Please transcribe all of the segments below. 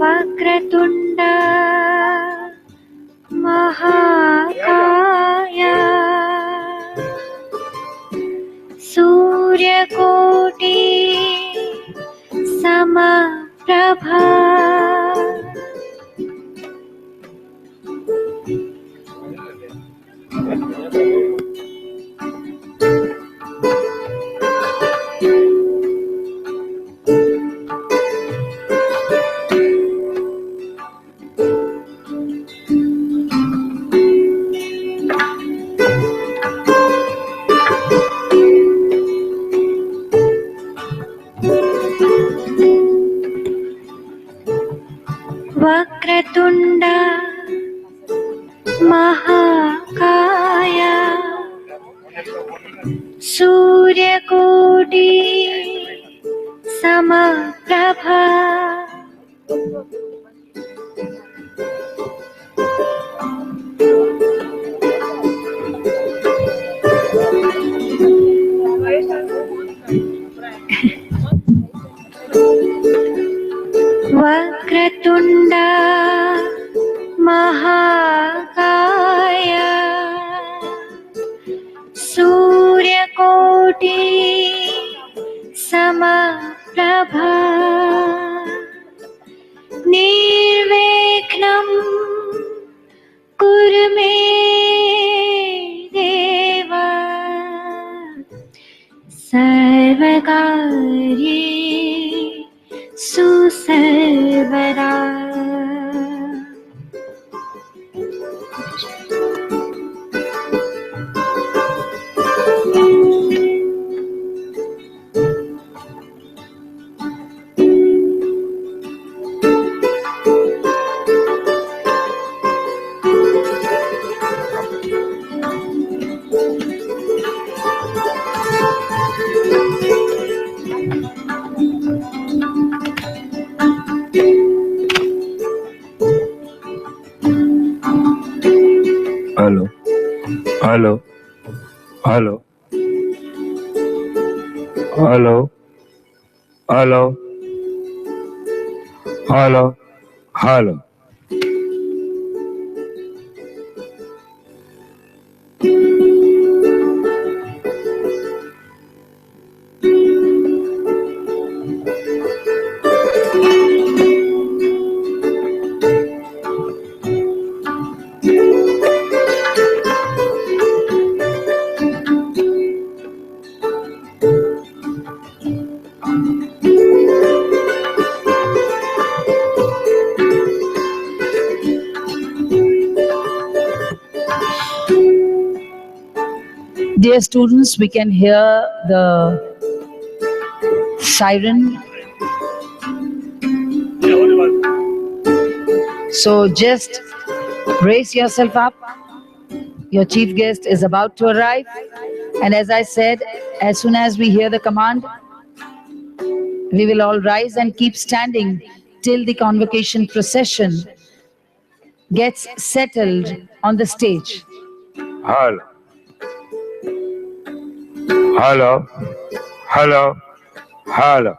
वक्रतुण्ड महाकाय सूर्यकोटि समप्रभा वक्रतुण्ड महाकाय सूर्यकोटि समप्रभा वक्रतुण्ड महाकाय सूर्यकोटि समप्रभा निर्विघ्नं कुरु मे देव सर्वकार्येषु सर्वदा। Hello, hello, hello, hello, hello, hello, hello. Dear students, we can hear the siren. So just brace yourself up. Your chief guest is about to arrive. And as I said, as soon as we hear the command, we will all rise and keep standing till the convocation procession gets settled on the stage. Hello, hello, hello, hello.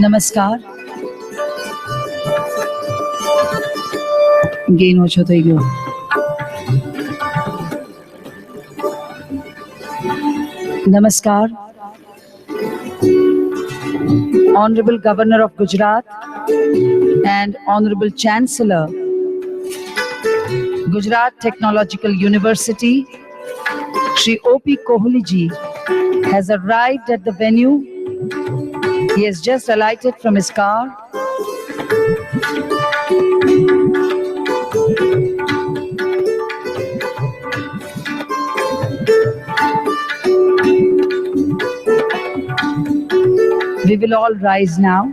નમસ્કાર. Gain ઓછો થઈ ગયો. નમસ્કાર. Honorable Governor of Gujarat and Honorable Chancellor, Gujarat Technological University, Shri O.P. Kohli ji has arrived at the venue. He has just alighted from his car. We will all rise now.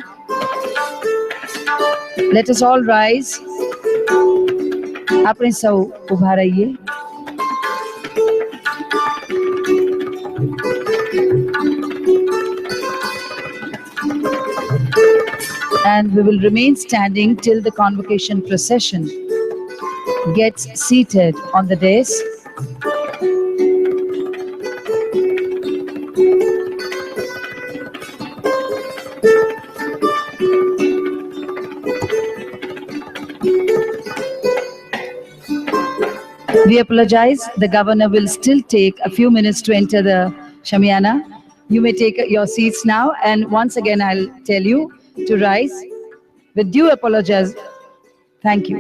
Let us all rise. આપણે સૌ ઊભા રહીએ. And we will remain standing till the convocation procession gets seated on the dais. We apologize. The governor will still take a few minutes to enter the Shamiana. You may take your seats now, and once again I'll tell you to rise with due apologies. Thank you.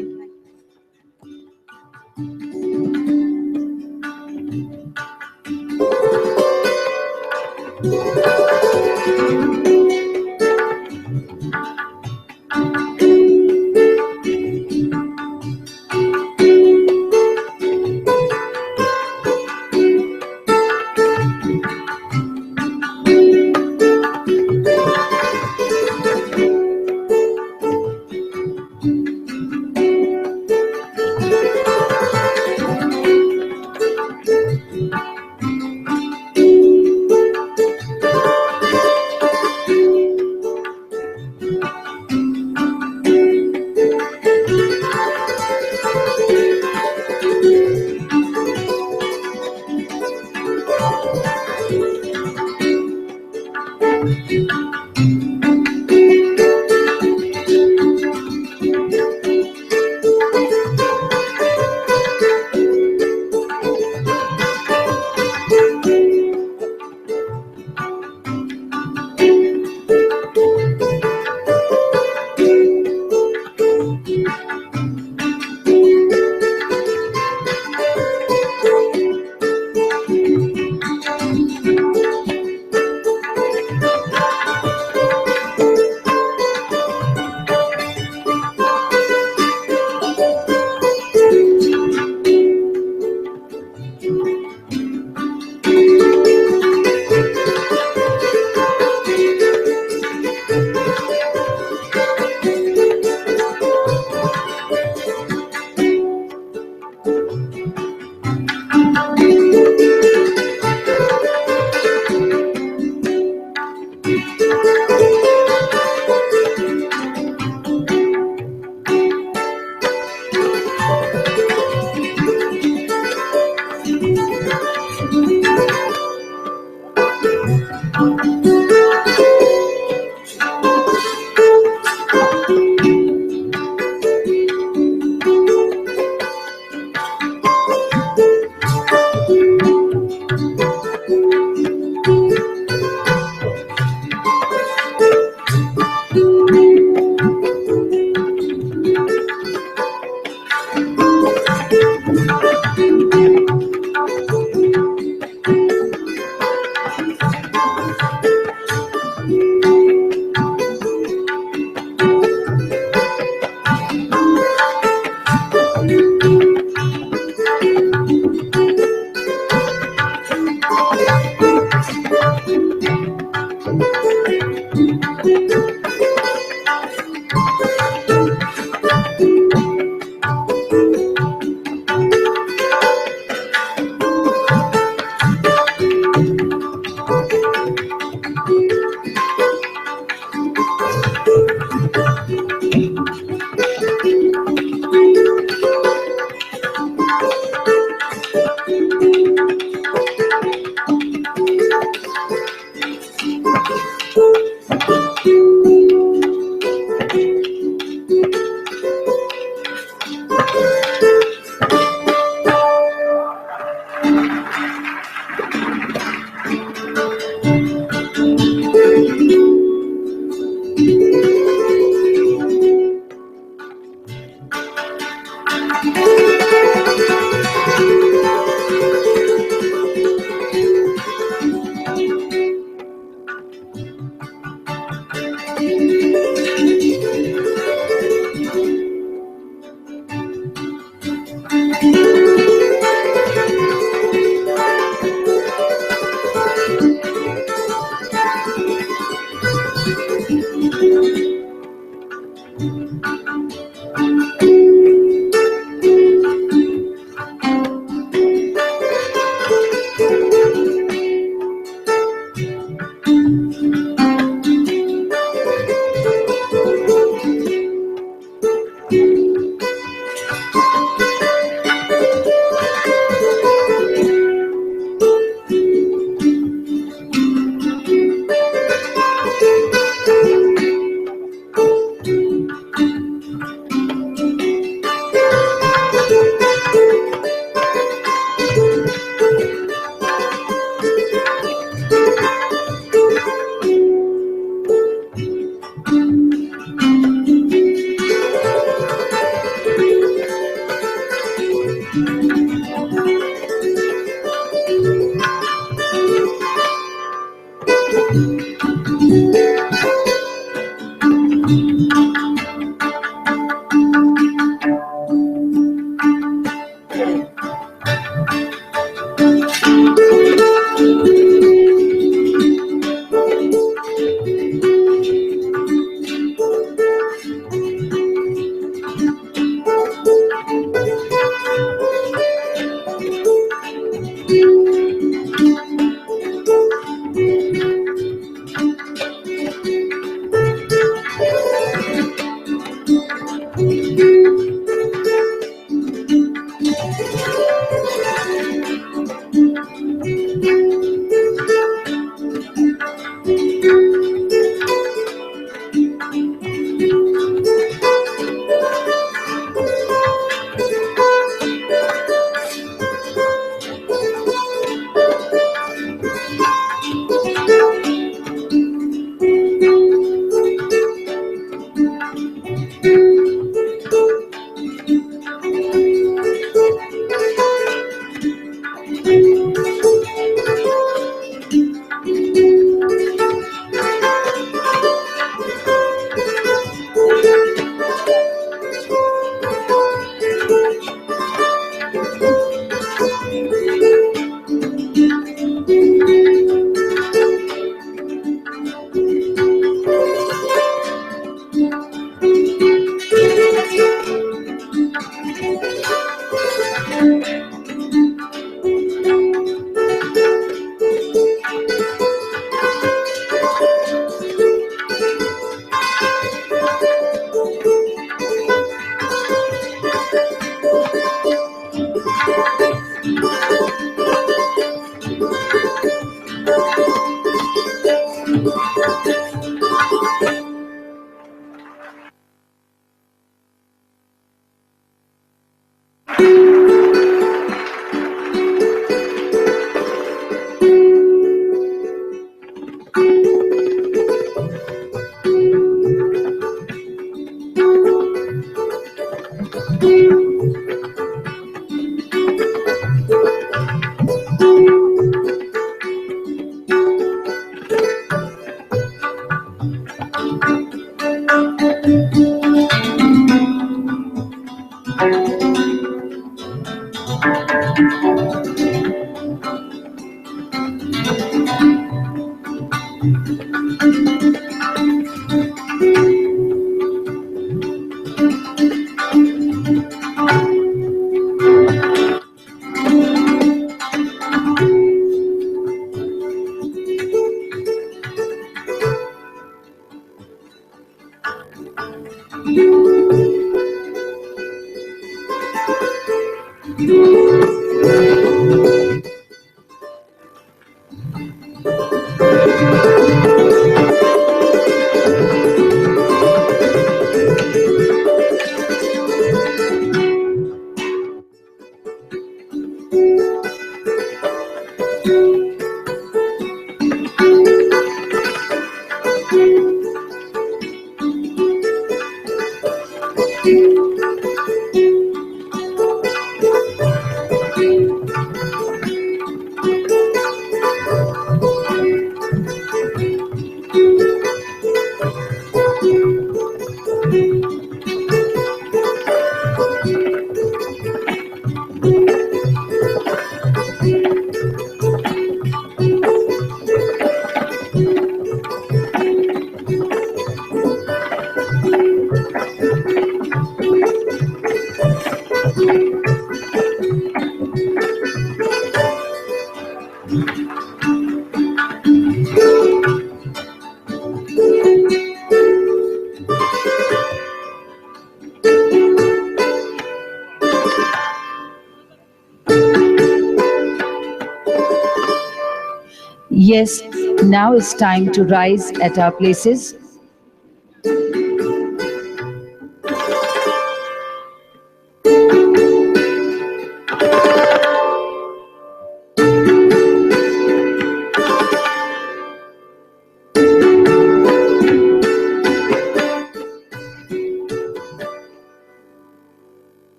Yes, now it's time to rise at our places.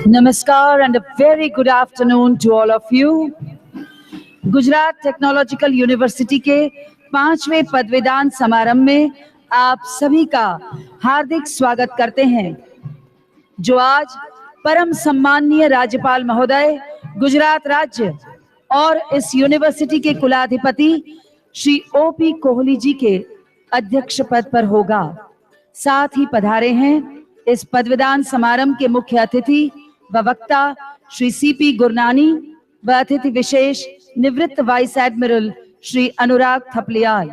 Namaskar and a very good afternoon to all of you. Gujarat technological university के 5वें पदवीदान समारंभ में आप सभी का हार्दिक स्वागत करते हैं, जो आज परम सम्माननीय राज्यपाल महोदय, गुजरात राज्य और इस यूनिवर्सिटी के कुलाधिपति श्री ओपी कोहली जी के अध्यक्ष पद पर होगा। साथ ही पधारे हैं इस पदवीदान समारंभ के मुख्य अतिथि व वक्ता श्री सीपी गुरनानी व अतिथि विशेष निवृत्त vice admiral Shri Anurag Thapliyal.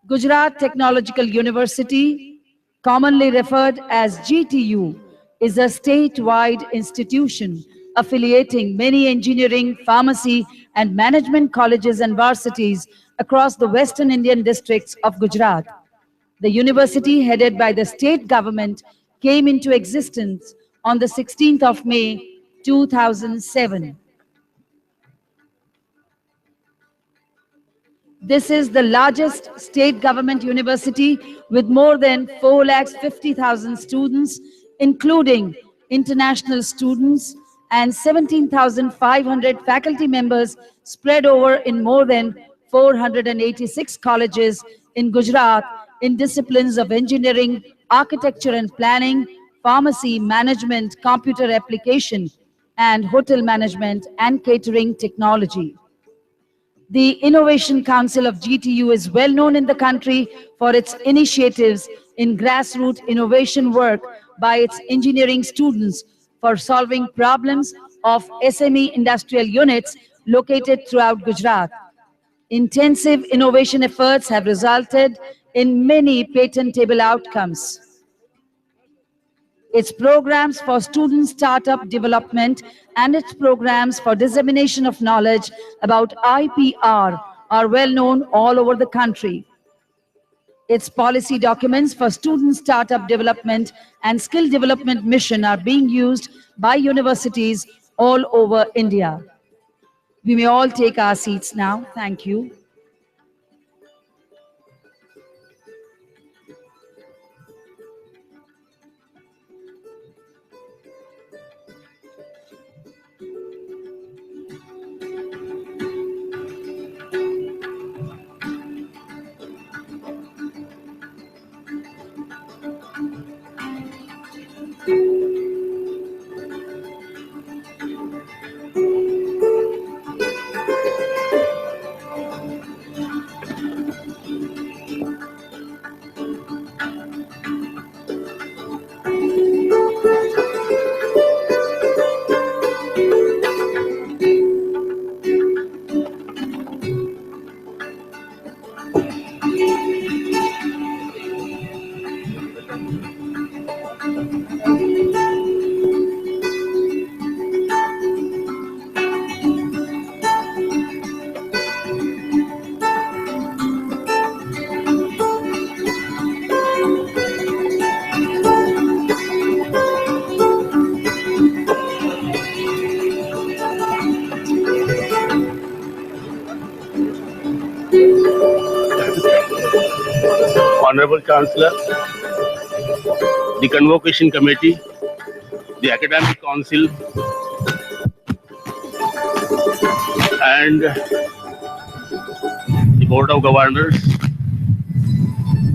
Gujarat Technological University, commonly referred as GTU, is a statewide institution affiliating many engineering, pharmacy, and management colleges and varsities across the western Indian districts of Gujarat. The university, headed by the state government, came into existence on the 16th of May, 2007. This is the largest state government university with more than 4,50,000 students, including international students, and 17,500 faculty members spread over in more than 486 colleges in Gujarat in disciplines of engineering, architecture and planning, pharmacy, management, computer application, and hotel management and catering technology. The Innovation Council of GTU is well known in the country for its initiatives in grassroots innovation work by its engineering students for solving problems of SME industrial units located throughout Gujarat. Intensive innovation efforts have resulted in many patentable outcomes. Its programs for student startup development and its programs for dissemination of knowledge about IPR are well known all over the country. Its policy documents for student startup development and skill development mission are being used by universities all over India. We may all take our seats now. Thank you. Honorable Chancellor, the Convocation Committee, the Academic Council, and the Board of Governors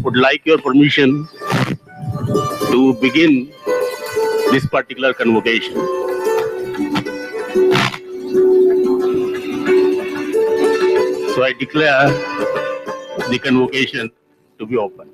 would like your permission to begin this particular convocation. So I declare the convocation to be open.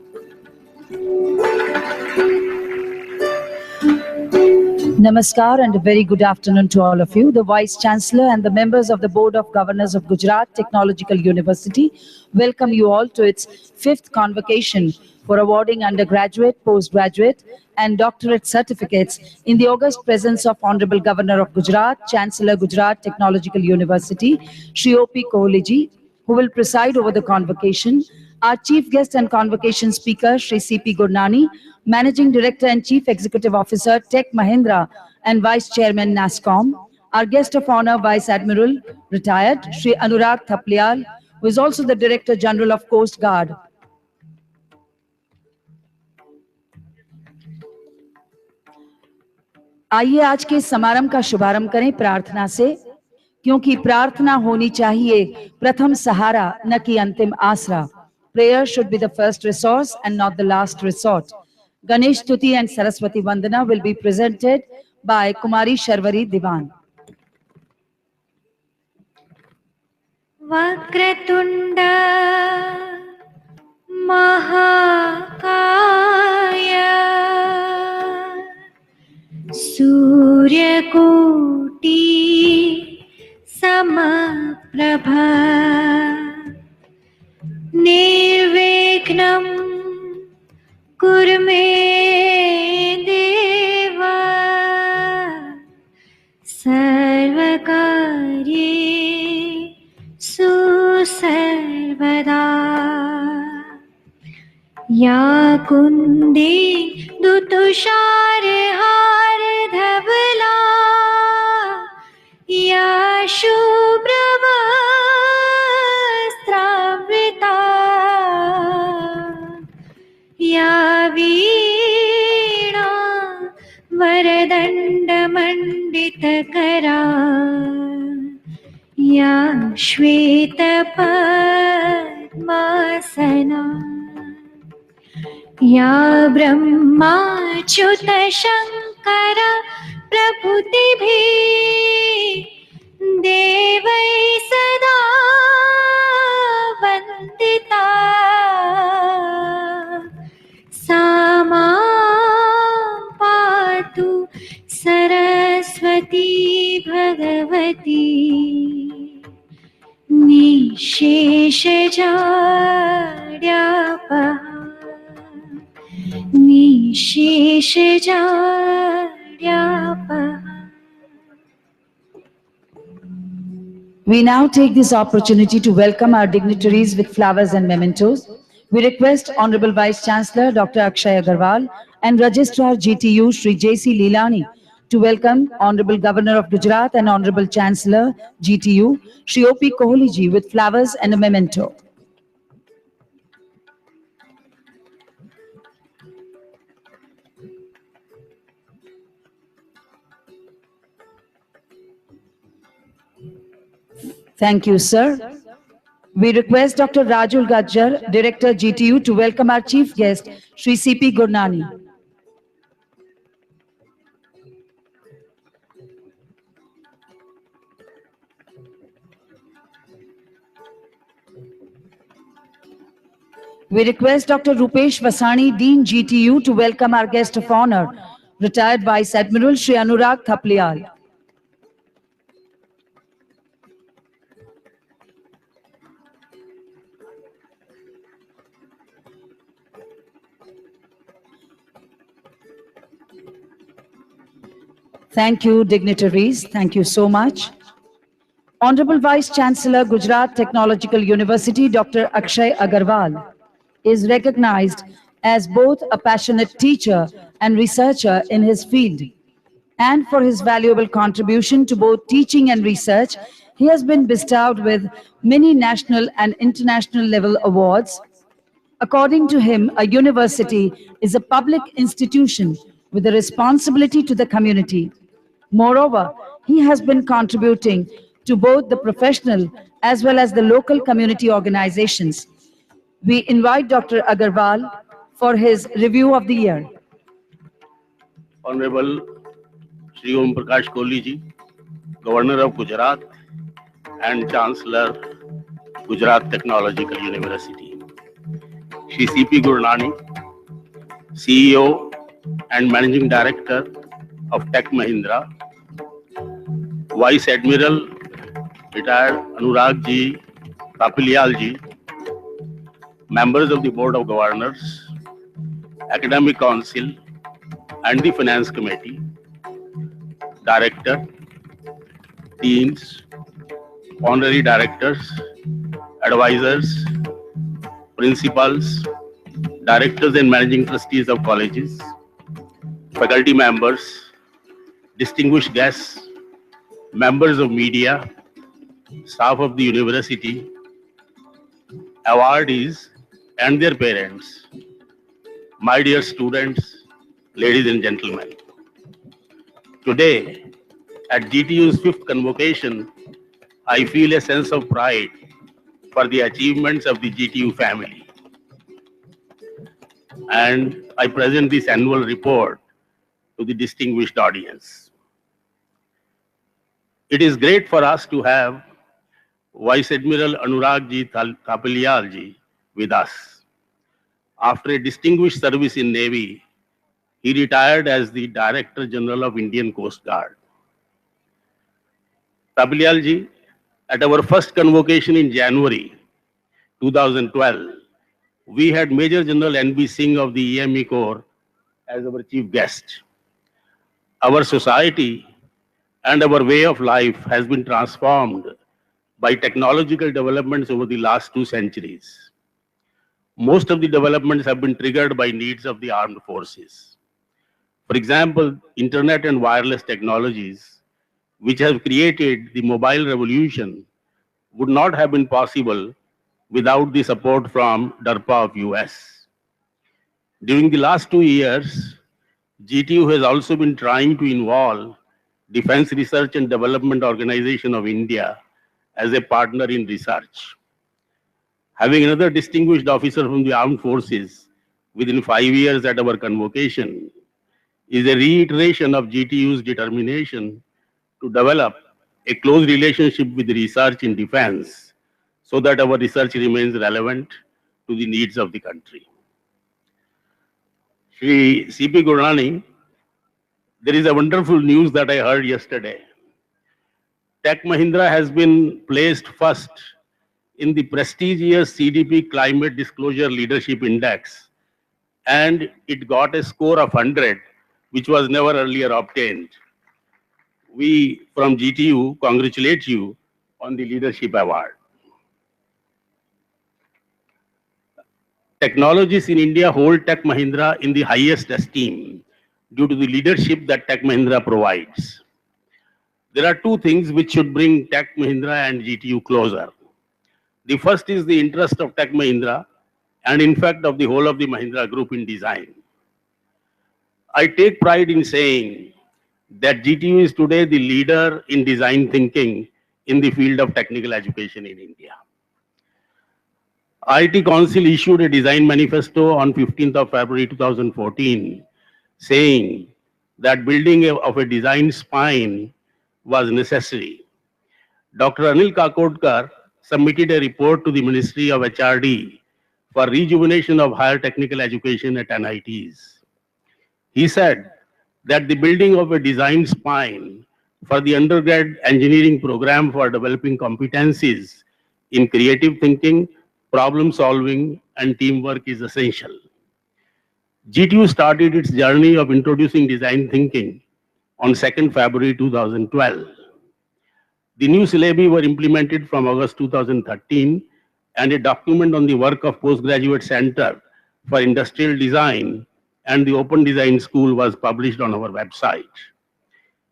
Namaskar and a very good afternoon to all of you. The Vice Chancellor and the members of the Board of Governors of Gujarat Technological University welcome you all to its 5th convocation for awarding undergraduate, postgraduate and doctorate certificates in the august presence of Honorable Governor of Gujarat, Chancellor Gujarat Technological University, Shri O.P. Kohli, who will preside over the convocation. Our Chief Guest and Convocation Speaker, Shri C.P. Gurnani, Managing Director and Chief Executive Officer, Tech Mahindra, and Vice Chairman, NASCOM. Our Guest of Honor, Vice Admiral, Retired, Shri Anurag Thaplial, who is also the Director General of Coast Guard. आइए आज के समारंभ का शुभारंभ करें प्रार्थना से, क्योंकि प्रार्थना होनी चाहिए प्रथम सहारा न कि अंतिम आसरा. Prayer should be the first resource and not the last resort. Ganesh Stuti and Saraswati Vandana will be presented by Kumari Sharvari Diwan. Vakratunda Mahakaya Suryakoti Samaprabha Nirvikhnam Kurme Deva Sarvakarye Susarvada Ya Kundi Dutushar Har Dhavla Ya Shubhrava या वीणा वरदण्डमण्डितकरा या श्वेतपद्मासना या ब्रह्माच्युतशङ्कर प्रभृतिभिः Saraswati Bhagwati निशेषजाड्यापहा निशेषजाड्यापहा. We now take this opportunity to welcome our dignitaries with flowers and mementos. We request Honorable Vice Chancellor Dr. Akshay Agarwal and Registrar GTU Shri J.C. Leelani to welcome Honorable Governor of Gujarat and Honorable Chancellor GTU Shri O.P. Kohli ji with flowers and a memento. Thank you, sir. We request Dr. Rajul Gajjar, Director GTU, to welcome our chief guest, Shri C.P. Gurnani. We request Dr. Rupesh Vasani, Dean GTU, to welcome our guest of honor, retired Vice Admiral Shri Anurag Thaplial. Thank you, dignitaries. Thank you so much. Honorable Vice Chancellor, Gujarat Technological University, Dr. Akshay Agarwal, is recognized as both a passionate teacher and researcher in his field. And for his valuable contribution to both teaching and research, he has been bestowed with many national and international level awards. According to him, a university is a public institution with a responsibility to the community. Moreover, he has been contributing to both the professional as well as the local community organizations. We invite Dr. Agarwal for his review of the year. Honorable Shri Om Prakash Kohli ji, Governor of Gujarat and Chancellor, Gujarat Technological University. Shri C.P. Gurnani, CEO and Managing Director of Tech Mahindra. Vice Admiral, retired Anurag ji, Thaplial ji. Members of the Board of Governors, Academic Council and the Finance Committee, Director, Deans, Honorary Directors, Advisors, Principals, Directors and Managing Trustees of colleges, faculty members, distinguished guests, members of media, staff of the university, awardees and their parents, my dear students, ladies and gentlemen. Today, at GTU's 5th convocation, I feel a sense of pride for the achievements of the GTU family. And I present this annual report to the distinguished audience. It is great for us to have Vice Admiral Anurag ji Thaplial ji with us. After a distinguished service in Navy, he retired as the Director General of Indian Coast Guard. Thaplial ji, at our first convocation in January 2012, we had Major General N.B. Singh of the EME Corps as our chief guest. Our society and our way of life has been transformed by technological developments over the last 2 centuries. Most of the developments have been triggered by needs of the armed forces. For example, internet and wireless technologies, which have created the mobile revolution, would not have been possible without the support from DARPA of US. During the last 2 years, GTU has also been trying to involve Defense Research and Development Organization of India as a partner in research. Having another distinguished officer from the armed forces within 5 years at our convocation is a reiteration of GTU's determination to develop a close relationship with research in defense so that our research remains relevant to the needs of the country. Shri C.P. Gurnani, There is a wonderful news that I heard yesterday. Tech Mahindra has been placed first in the prestigious CDP Climate Disclosure Leadership Index, and it got a score of 100, which was never earlier obtained. We from GTU congratulate you on the leadership award. Technologists in India hold Tech Mahindra in the highest esteem due to the leadership that Tech Mahindra provides. There are two things which should bring Tech Mahindra and GTU closer. The first is the interest of Tech Mahindra and in fact of the whole of the Mahindra group in design. I take pride in saying that GTU is today the leader in design thinking in the field of technical education in India. IIT Council issued a design manifesto on 15th of February 2014 saying that building of a design spine was necessary. Dr. Anil Kakodkar submitted a report to the Ministry of HRD for rejuvenation of higher technical education at NITs. He said that the building of a design spine for the undergrad engineering program for developing competencies in creative thinking, problem solving, and teamwork is essential. GTU started its journey of introducing design thinking on 2nd February 2012. The new syllabi were implemented from August 2013, and a document on the work of Postgraduate Center for Industrial Design and the Open Design School was published on our website.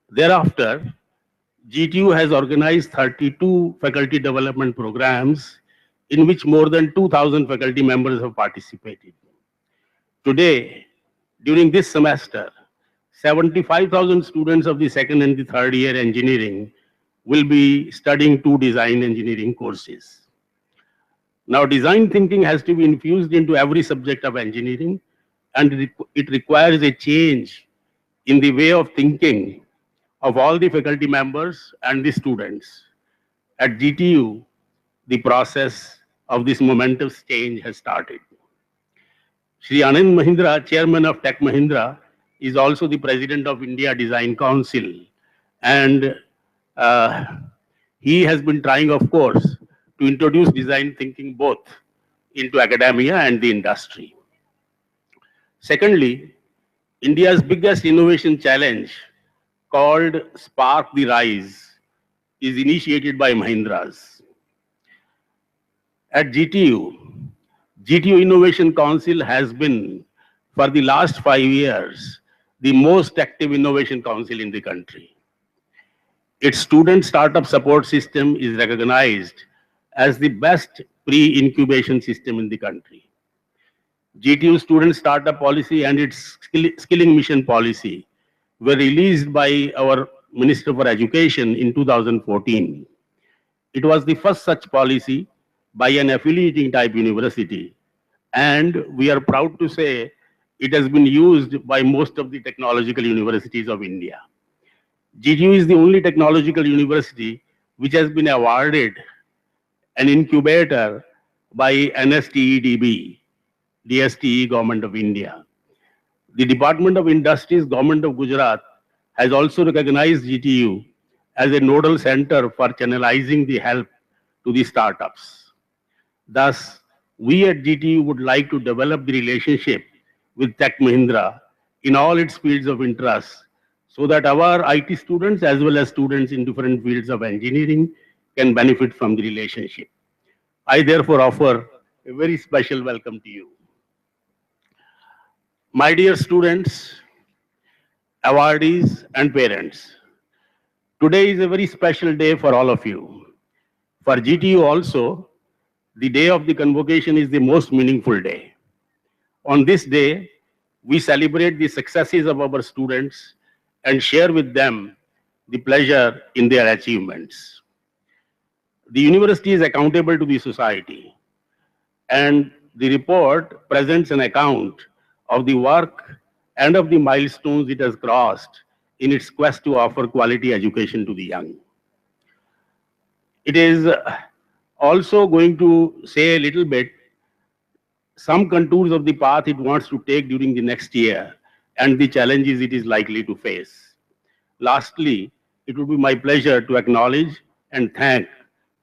Thereafter, GTU has organized 32 faculty development programs in which more than 2,000 faculty members have participated. Today, during this semester, 75,000 students of the second and the third year engineering will be studying 2 design engineering courses. Now, design thinking has to be infused into every subject of engineering, and it requires a change in the way of thinking of all the faculty members and the students. At GTU, the process of this momentous change has started. Shri Anand Mahindra, chairman of Tech Mahindra, is also the president of India Design Council, and he has been trying, of course, to introduce design thinking both into academia and the industry. Secondly, India's biggest innovation challenge, called Spark the Rise, is initiated by Mahindras. At GTU, GTU Innovation Council has been, for the last 5 years, the most active innovation council in the country. Its student startup support system is recognized as the best pre-incubation system in the country. GTU student startup policy and its skilling mission policy were released by our Minister for Education in 2014. It was the first such policy by an affiliating type university, and we are proud to say it has been used by most of the technological universities of India. GTU is the only technological university which has been awarded an incubator by NSTEDB, DSTE, Government of India. The Department of Industries, Government of Gujarat, has also recognized GTU as a nodal center for channelizing the help to the startups. Thus, we at GTU would like to develop the relationship with Tech Mahindra in all its fields of interest so that our IT students as well as students in different fields of engineering can benefit from the relationship. I therefore offer a very special welcome to you. My dear students, awardees, and parents, today is a very special day for all of you. For GTU also, the day of the convocation is the most meaningful day. On this day, we celebrate the successes of our students and share with them the pleasure in their achievements. The university is accountable to the society, and the report presents an account of the work and of the milestones it has crossed in its quest to offer quality education to the young. It is also going to say a little bit some contours of the path it wants to take during the next year and the challenges it is likely to face. Lastly, it would be my pleasure to acknowledge and thank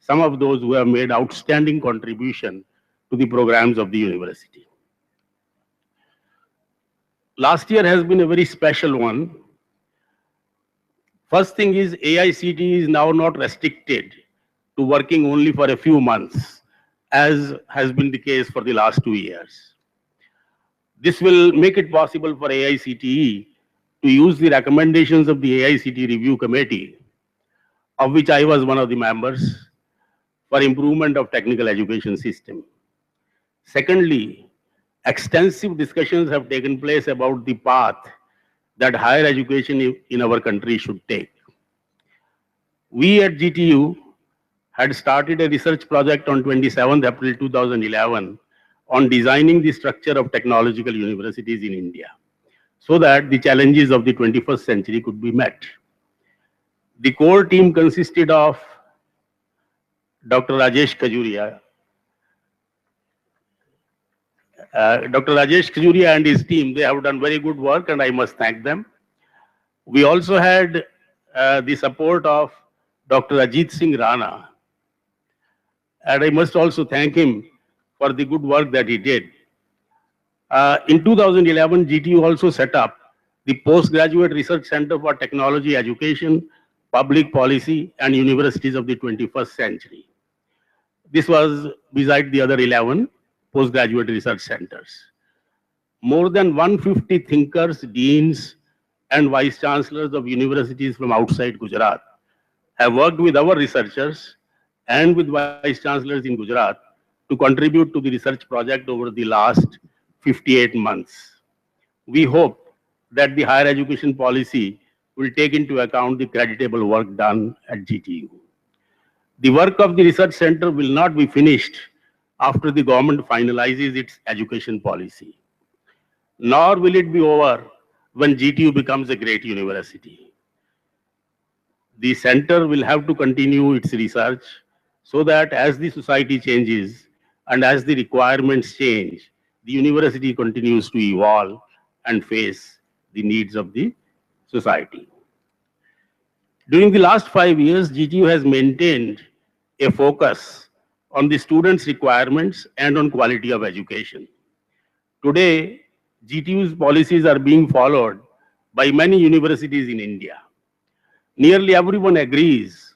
some of those who have made outstanding contribution to the programs of the university. Last year has been a very special one. First thing is AICTE is now not restricted to working only for a few months, as has been the case for the last 2 years. This will make it possible for AICTE to use the recommendations of the AICTE Review Committee, of which I was one of the members, for improvement of technical education system. Secondly, extensive discussions have taken place about the path that higher education in our country should take. We at GTU had started a research project on 27th April 2011 on designing the structure of technological universities in India so that the challenges of the 21st century could be met. The core team consisted of Dr. Rajesh Khajuria. Dr. Rajesh Khajuria and his team, they have done very good work and I must thank them. We also had the support of Dr. Ajit Singh Rana, and I must also thank him for the good work that he did. In 2011, GTU also set up the Postgraduate Research Center for Technology Education, Public Policy and Universities of the 21st Century. This was beside the other 11 postgraduate research centers. More than 150 thinkers, deans, and vice chancellors of universities from outside Gujarat have worked with our researchers and with vice chancellors in Gujarat to contribute to the research project over the last 58 months. We hope that the higher education policy will take into account the creditable work done at GTU. The work of the research center will not be finished after the government finalizes its education policy, nor will it be over when GTU becomes a great university. The center will have to continue its research so that as the society changes and as the requirements change, the university continues to evolve and face the needs of the society. During the last 5 years, GTU has maintained a focus on the students' requirements and on quality of education. Today, GTU's policies are being followed by many universities in India. Nearly everyone agrees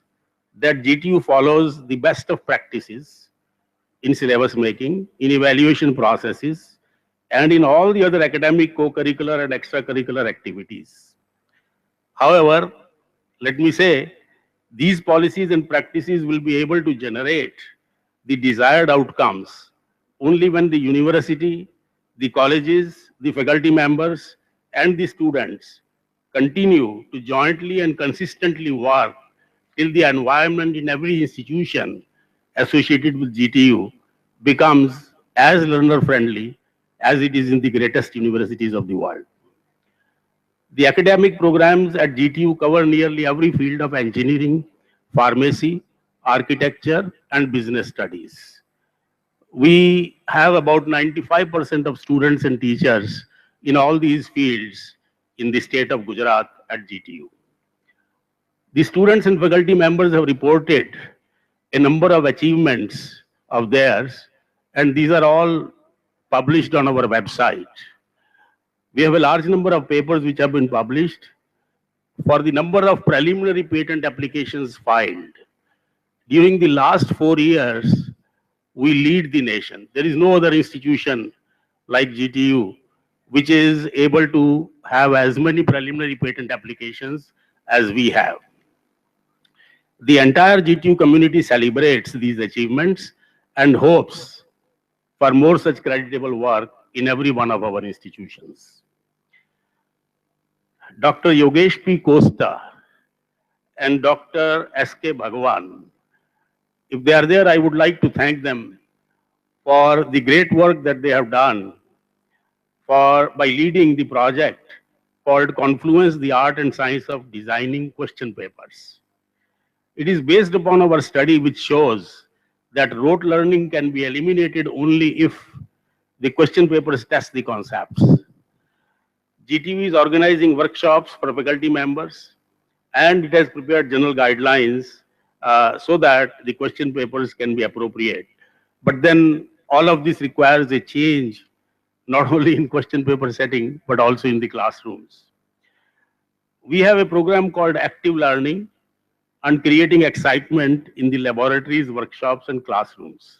that GTU follows the best of practices in syllabus making, in evaluation processes, and in all the other academic co-curricular and extracurricular activities. However, let me say, these policies and practices will be able to generate the desired outcomes only when the university, the colleges, the faculty members, and the students continue to jointly and consistently work till the environment in every institution associated with GTU becomes as learner-friendly as it is in the greatest universities of the world. The academic programs at GTU cover nearly every field of engineering, pharmacy, architecture, and business studies. We have about 95% of students and teachers in all these fields in the state of Gujarat at GTU. The students and faculty members have reported a number of achievements of theirs, and these are all published on our website. We have a large number of papers which have been published. For the number of preliminary patent applications filed, during the last 4 years, we lead the nation. There is no other institution like GTU which is able to have as many preliminary patent applications as we have. The entire GTU community celebrates these achievements and hopes for more such creditable work in every one of our institutions. Dr. Yogesh P. Costa and Dr. S.K. Bhagwan, if they are there, I would like to thank them for the great work that they have done by leading the project called Confluence, the Art and Science of Designing Question Papers. It is based upon our study which shows that rote learning can be eliminated only if the question papers test the concepts. GTV is organizing workshops for faculty members, and it has prepared general guidelines so that the question papers can be appropriate. But then all of this requires a change, not only in question paper setting, but also in the classrooms. We have a program called Active Learning and creating excitement in the laboratories, workshops, and classrooms.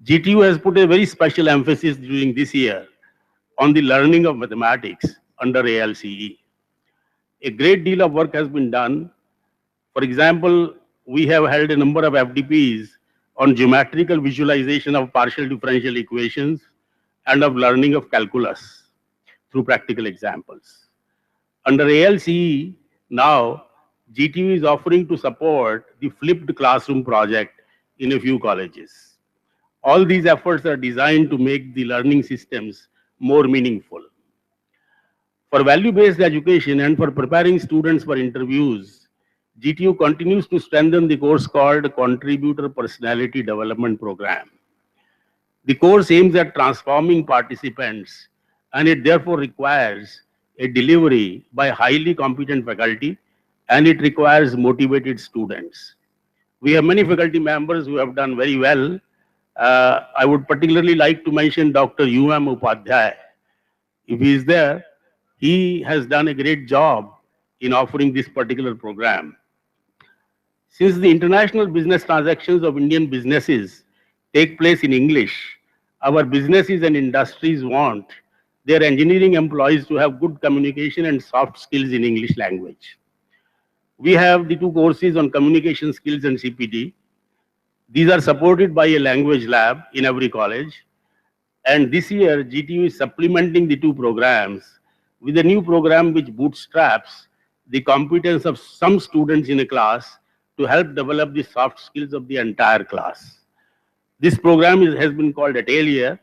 GTU has put a very special emphasis during this year on the learning of mathematics under ALCE. A great deal of work has been done. For example, we have held a number of FDPs on geometrical visualization of partial differential equations and of learning of calculus through practical examples. Under ALCE, now GTU is offering to support the flipped classroom project in a few colleges. All these efforts are designed to make the learning systems more meaningful. For value-based education and for preparing students for interviews, GTU continues to strengthen the course called Contributor Personality Development Program. The course aims at transforming participants, and it therefore requires a delivery by highly competent faculty, and it requires motivated students. We have many faculty members who have done very well. I would particularly like to mention Dr. UM Upadhyay. If he is there, he has done a great job in offering this particular program. Since the international business transactions of Indian businesses take place in English, our businesses and industries want their engineering employees to have good communication and soft skills in English language. We have the two courses on communication skills and CPD. These are supported by a language lab in every college. And this year, GTU is supplementing the two programs with a new program which bootstraps the competence of some students in a class to help develop the soft skills of the entire class. This program has been called Atelier,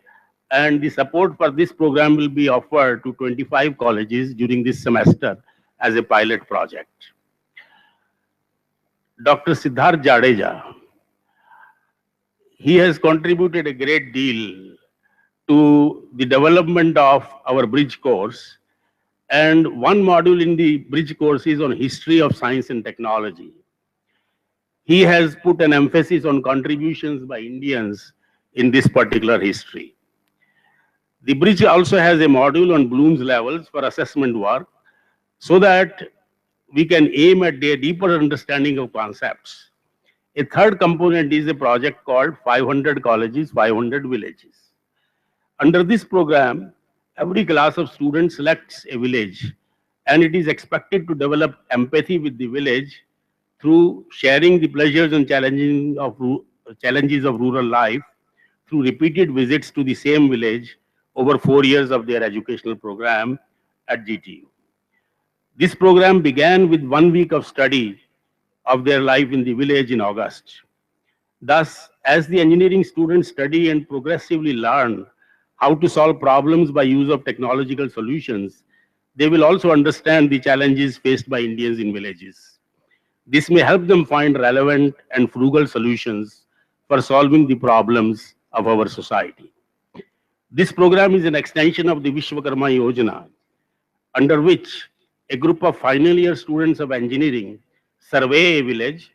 and the support for this program will be offered to 25 colleges during this semester as a pilot project. Dr. Siddharth Jadeja, he has contributed a great deal to the development of our bridge course, and one module in the bridge course is on history of science and technology. He has put an emphasis on contributions by Indians in this particular history. The bridge also has a module on Bloom's levels for assessment work so that we can aim at a deeper understanding of concepts. A third component is a project called 500 Colleges, 500 Villages. Under this program, every class of students selects a village, and it is expected to develop empathy with the village through sharing the pleasures and challenges of rural life through repeated visits to the same village over 4 years of their educational program at GTU. This program began with 1 week of study of their life in the village in August. Thus, as the engineering students study and progressively learn how to solve problems by use of technological solutions, they will also understand the challenges faced by Indians in villages. This may help them find relevant and frugal solutions for solving the problems of our society. This program is an extension of the Vishwakarma Yojana, under which a group of final year students of engineering survey a village,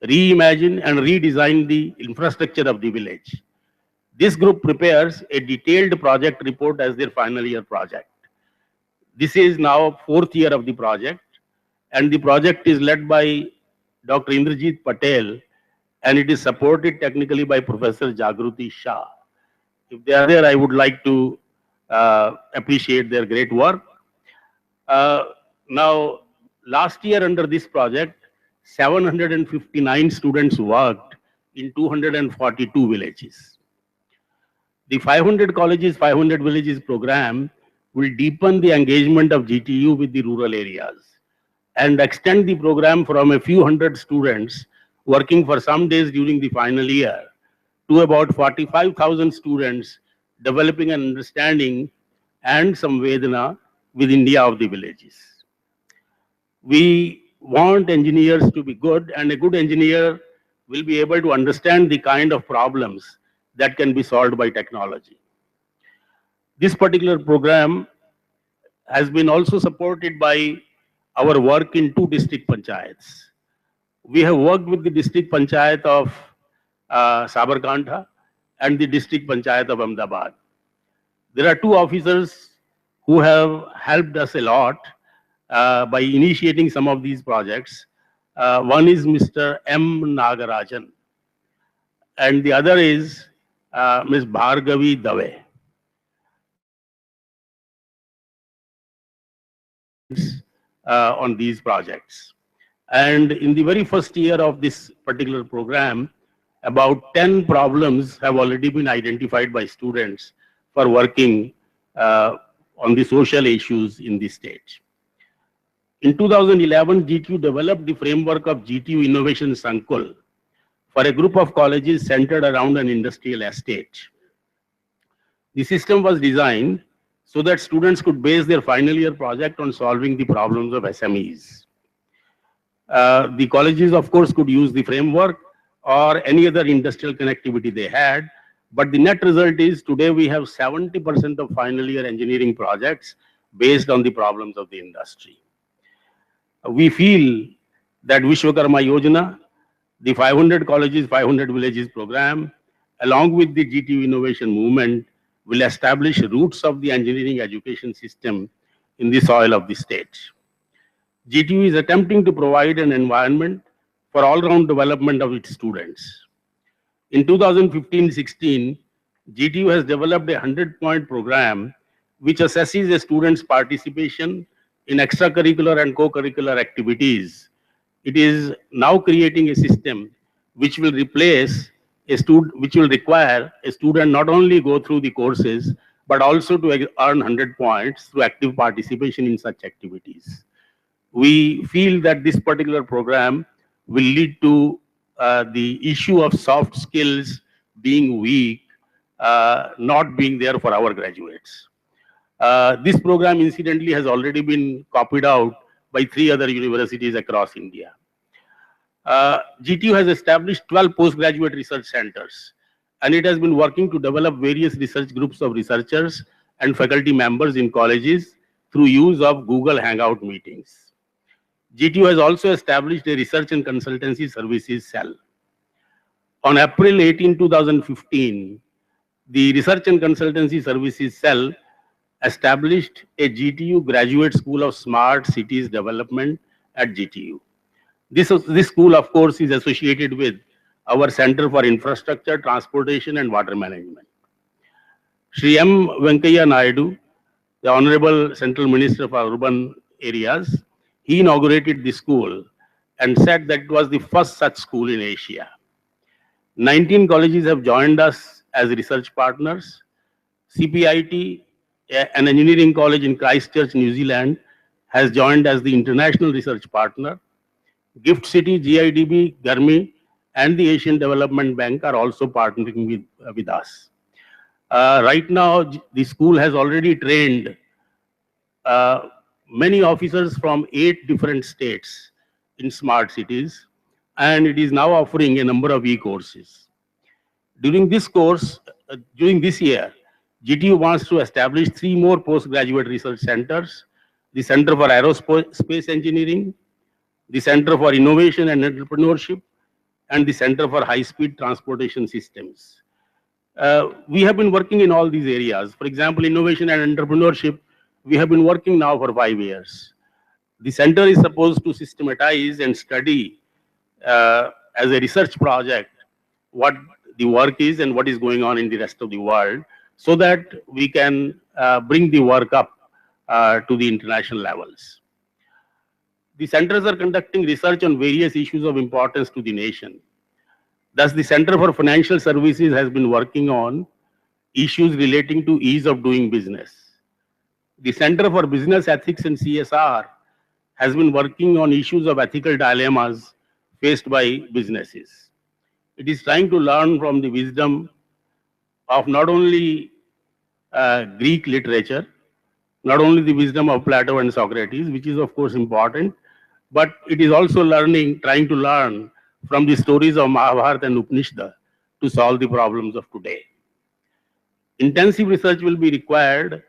reimagine and redesign the infrastructure of the village. This group prepares a detailed project report as their final year project. This is now 4th year of the project, and the project is led by Dr. Indrajit Patel, and it is supported technically by Professor Jagruti Shah. If they are there, I would like to appreciate their great work. Now, last year under this project, 759 students worked in 242 villages. The 500 Colleges, 500 Villages program will deepen the engagement of GTU with the rural areas and extend the program from a few hundred students working for some days during the final year to about 45,000 students developing an understanding and some Vedana with India of the villages. We want engineers to be good, and a good engineer will be able to understand the kind of problems that can be solved by technology. This particular program has been also supported by our work in two district panchayats. We have worked with the district panchayat of Sabarkantha and the district panchayat of Ahmedabad. There are two officers who have helped us a lot by initiating some of these projects. One is Mr. M. Nagarajan, and the other is Ms. Bhargavi Dave. On these projects. And in the very first year of this particular program, about 10 problems have already been identified by students for working on the social issues in the state. In 2011, GTU developed the framework of GTU Innovation Sankul for a group of colleges centered around an industrial estate. The system was designed so that students could base their final year project on solving the problems of SMEs. The colleges, of course, could use the framework or any other industrial connectivity they had, but the net result is today we have 70% of final year engineering projects based on the problems of the industry. We feel that Vishwakarma Yojana, the 500 colleges, 500 villages program, along with the GTU innovation movement, will establish roots of the engineering education system in the soil of the state. GTU is attempting to provide an environment for all-round development of its students. In 2015-16, GTU has developed a 100-point program which assesses a student's participation in extracurricular and co-curricular activities. It is now creating a system which will require a student not only go through the courses, but also to earn 100 points through active participation in such activities. We feel that this particular program will lead to the issue of soft skills being weak, not being there for our graduates. This program, incidentally, has already been copied out by 3 other universities across India. GTU has established 12 postgraduate research centers, and it has been working to develop various research groups of researchers and faculty members in colleges through use of Google Hangout meetings. GTU has also established a research and consultancy services cell. On April 18, 2015, the Research and Consultancy Services Cell established a GTU Graduate School of Smart Cities Development at GTU. This school, of course, is associated with our Center for Infrastructure, Transportation and Water Management. Shri M. Venkaiah Naidu, the Honorable Central Minister for Urban Areas, he inaugurated the school and said that it was the first such school in Asia. 19 colleges have joined us as research partners. CPIT, an engineering college in Christchurch, New Zealand, has joined as the international research partner. Gift City, GIDB, Garmi, and the Asian Development Bank are also partnering with us. Right now, the school has already trained many officers from 8 different states in smart cities, and it is now offering a number of e-courses. During this year, GTU wants to establish 3 more postgraduate research centers: the Center for Aerospace Engineering, the Center for Innovation and Entrepreneurship, and the Center for High-Speed Transportation Systems. We have been working in all these areas. For example, innovation and entrepreneurship, we have been working now for 5 years. The center is supposed to systematize and study as a research project what the work is and what is going on in the rest of the world, so that we can bring the work up to the international levels. The centers are conducting research on various issues of importance to the nation. Thus, the Center for Financial Services has been working on issues relating to ease of doing business. The Center for Business Ethics and CSR has been working on issues of ethical dilemmas faced by businesses. It is trying to learn from the wisdom of not only Greek literature, not only the wisdom of Plato and Socrates, which is of course important, but it is also trying to learn from the stories of Mahabharata and Upanishad to solve the problems of today. Intensive research will be required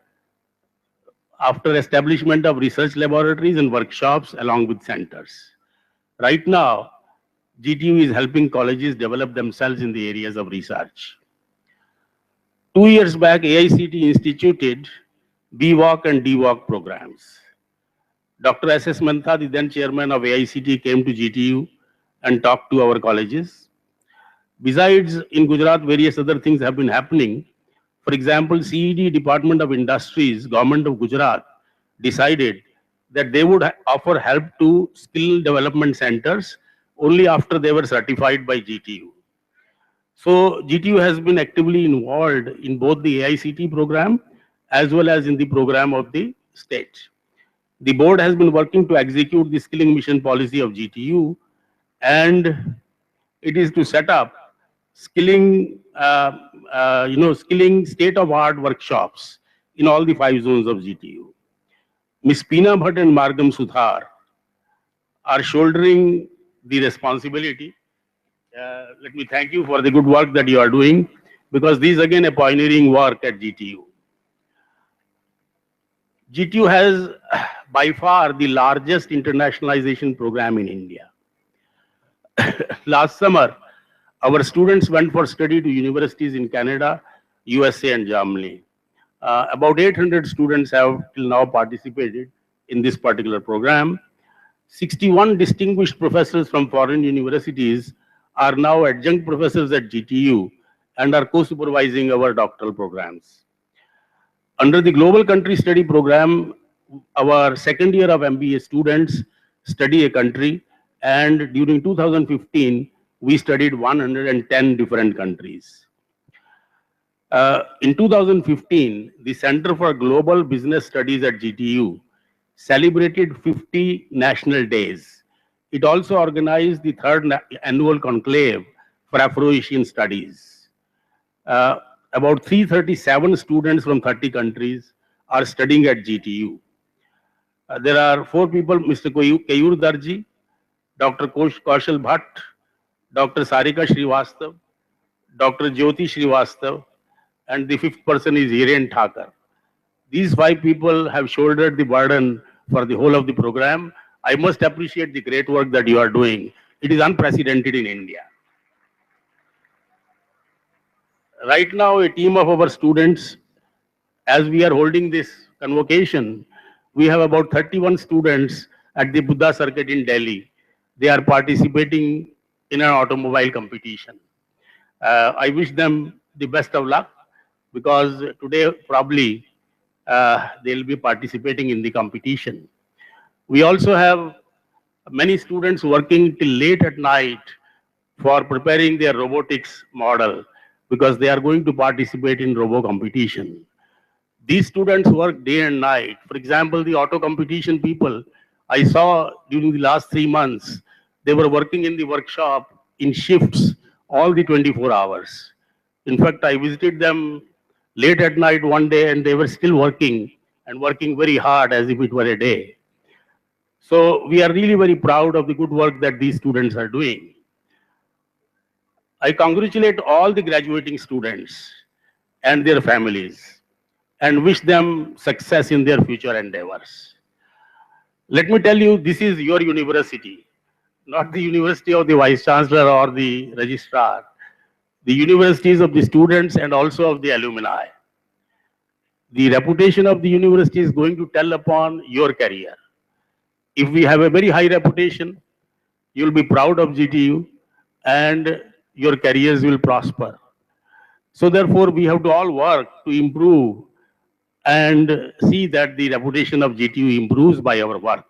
after establishment of research laboratories and workshops along with centers. Right now, GTU is helping colleges develop themselves in the areas of research. 2 years back, AICT instituted BWalk and DWalk programs. Dr. S.S. Mantha, the then chairman of AICT, came to GTU and talked to our colleges. Besides, in Gujarat, various other things have been happening. For example, CED, Department of Industries, Government of Gujarat, decided that they would offer help to skill development centers only after they were certified by GTU. So GTU has been actively involved in both the AICT program as well as in the program of the state. The board has been working to execute the skilling mission policy of GTU, and it is to set up skilling, skilling state-of-art workshops in all the 5 zones of GTU. Ms. Peena Bhatt and Margam Sudhar are shouldering the responsibility. Let me thank you for the good work that you are doing, because this is again a pioneering work at GTU. GTU has by far the largest internationalization program in India. Last summer, our students went for study to universities in Canada, USA, and Germany. About 800 students have till now participated in this particular program. 61 distinguished professors from foreign universities are now adjunct professors at GTU and are co-supervising our doctoral programs. Under the Global Country Study program, our second year of MBA students study a country, and during 2015, we studied 110 different countries. In 2015, the Center for Global Business Studies at GTU celebrated 50 national days. It also organized the 3rd annual conclave for Afro-Asian studies. About 337 students from 30 countries are studying at GTU. There are 4 people, Mr. Kayur Darji, Dr. Kaushal Bhatt, Dr. Sarika Srivastav, Dr. Jyoti Srivastav, and the 5th person is Hiren Thakur. These 5 people have shouldered the burden for the whole of the program. I must appreciate the great work that you are doing. It is unprecedented in India. Right now, a team of our students, as we are holding this convocation, we have about 31 students at the Buddha Circuit in Delhi. They are participating in an automobile competition. I wish them the best of luck, because today probably they'll be participating in the competition. We also have many students working till late at night for preparing their robotics model, because they are going to participate in robo competition. These students work day and night. For example, the auto competition people, I saw during the last 3 months, they were working in the workshop in shifts all the 24 hours. In fact, I visited them late at night one day, and they were still working, and working very hard as if it were a day. So we are really very proud of the good work that these students are doing. I congratulate all the graduating students and their families, and wish them success in their future endeavors. Let me tell you, this is your university, not the university of the Vice Chancellor or the Registrar. The universities of the students and also of the alumni. The reputation of the university is going to tell upon your career. If we have a very high reputation, you'll be proud of GTU and your careers will prosper. So therefore, we have to all work to improve and see that the reputation of GTU improves by our work.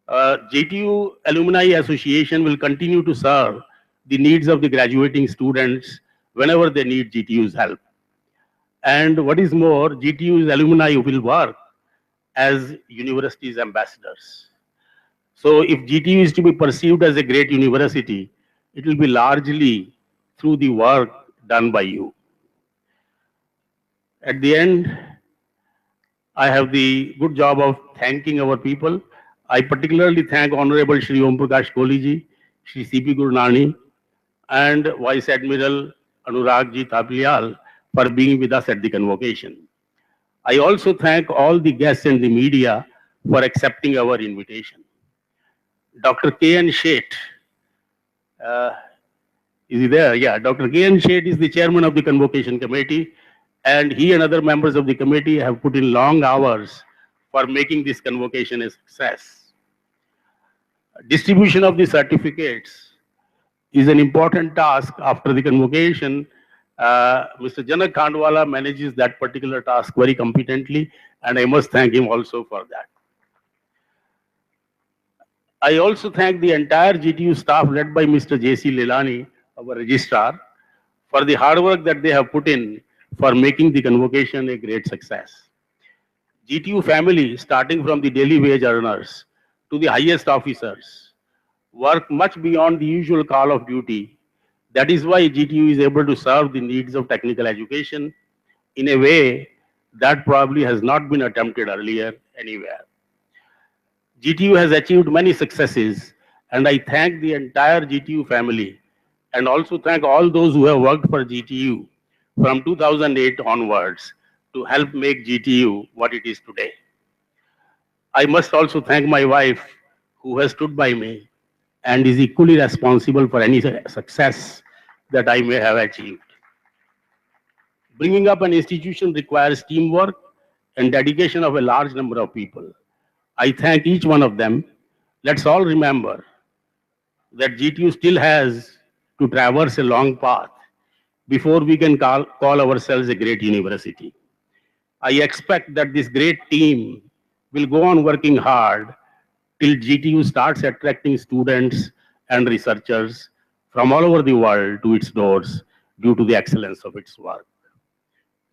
GTU Alumni Association will continue to serve the needs of the graduating students whenever they need GTU's help. And what is more, GTU's alumni will work as university's ambassadors. So if GTU is to be perceived as a great university, it will be largely through the work done by you. At the end, I have the good job of thanking our people. I particularly thank Honorable Shri Om Prakash Kohli ji, Shri C.P. Gurnani, and Vice Admiral Anurag ji Thapliyal for being with us at the convocation. I also thank all the guests and the media for accepting our invitation. Dr. K.N. Sheth, uh, is he there? Yeah, Dr. K.N. Sheth is the chairman of the Convocation Committee, and he and other members of the committee have put in long hours for making this convocation a success. Distribution of the certificates is an important task after the convocation. Mr. Janak Khandwala manages that particular task very competently, and I must thank him also for that. I also thank the entire GTU staff led by Mr. J.C. Lilani, our registrar, for the hard work that they have put in for making the convocation a great success. GTU family, starting from the daily wage earners to the highest officers, work much beyond the usual call of duty. That is why GTU is able to serve the needs of technical education in a way that probably has not been attempted earlier anywhere. GTU has achieved many successes, and I thank the entire GTU family and also thank all those who have worked for GTU from 2008 onwards to help make GTU what it is today. I must also thank my wife who has stood by me and is equally responsible for any success that I may have achieved. Bringing up an institution requires teamwork and dedication of a large number of people. I thank each one of them. Let's all remember that GTU still has to traverse a long path before we can call ourselves a great university. I expect that this great team will go on working hard till GTU starts attracting students and researchers from all over the world to its doors due to the excellence of its work.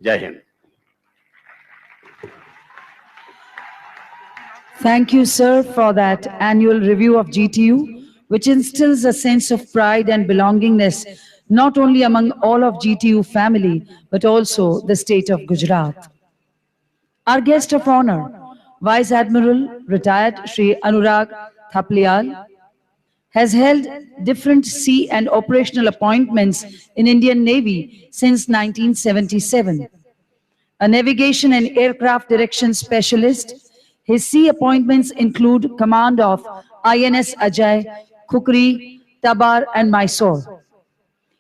Jai Hind. Thank you, sir, for that annual review of GTU, which instills a sense of pride and belongingness not only among all of GTU family, but also the state of Gujarat. Our guest of honor, Vice Admiral retired Shri Anurag Thaplial, has held different sea and operational appointments in Indian Navy since 1977. A navigation and aircraft direction specialist, his sea appointments include command of INS Ajay, Khukri, Tabar and Mysore.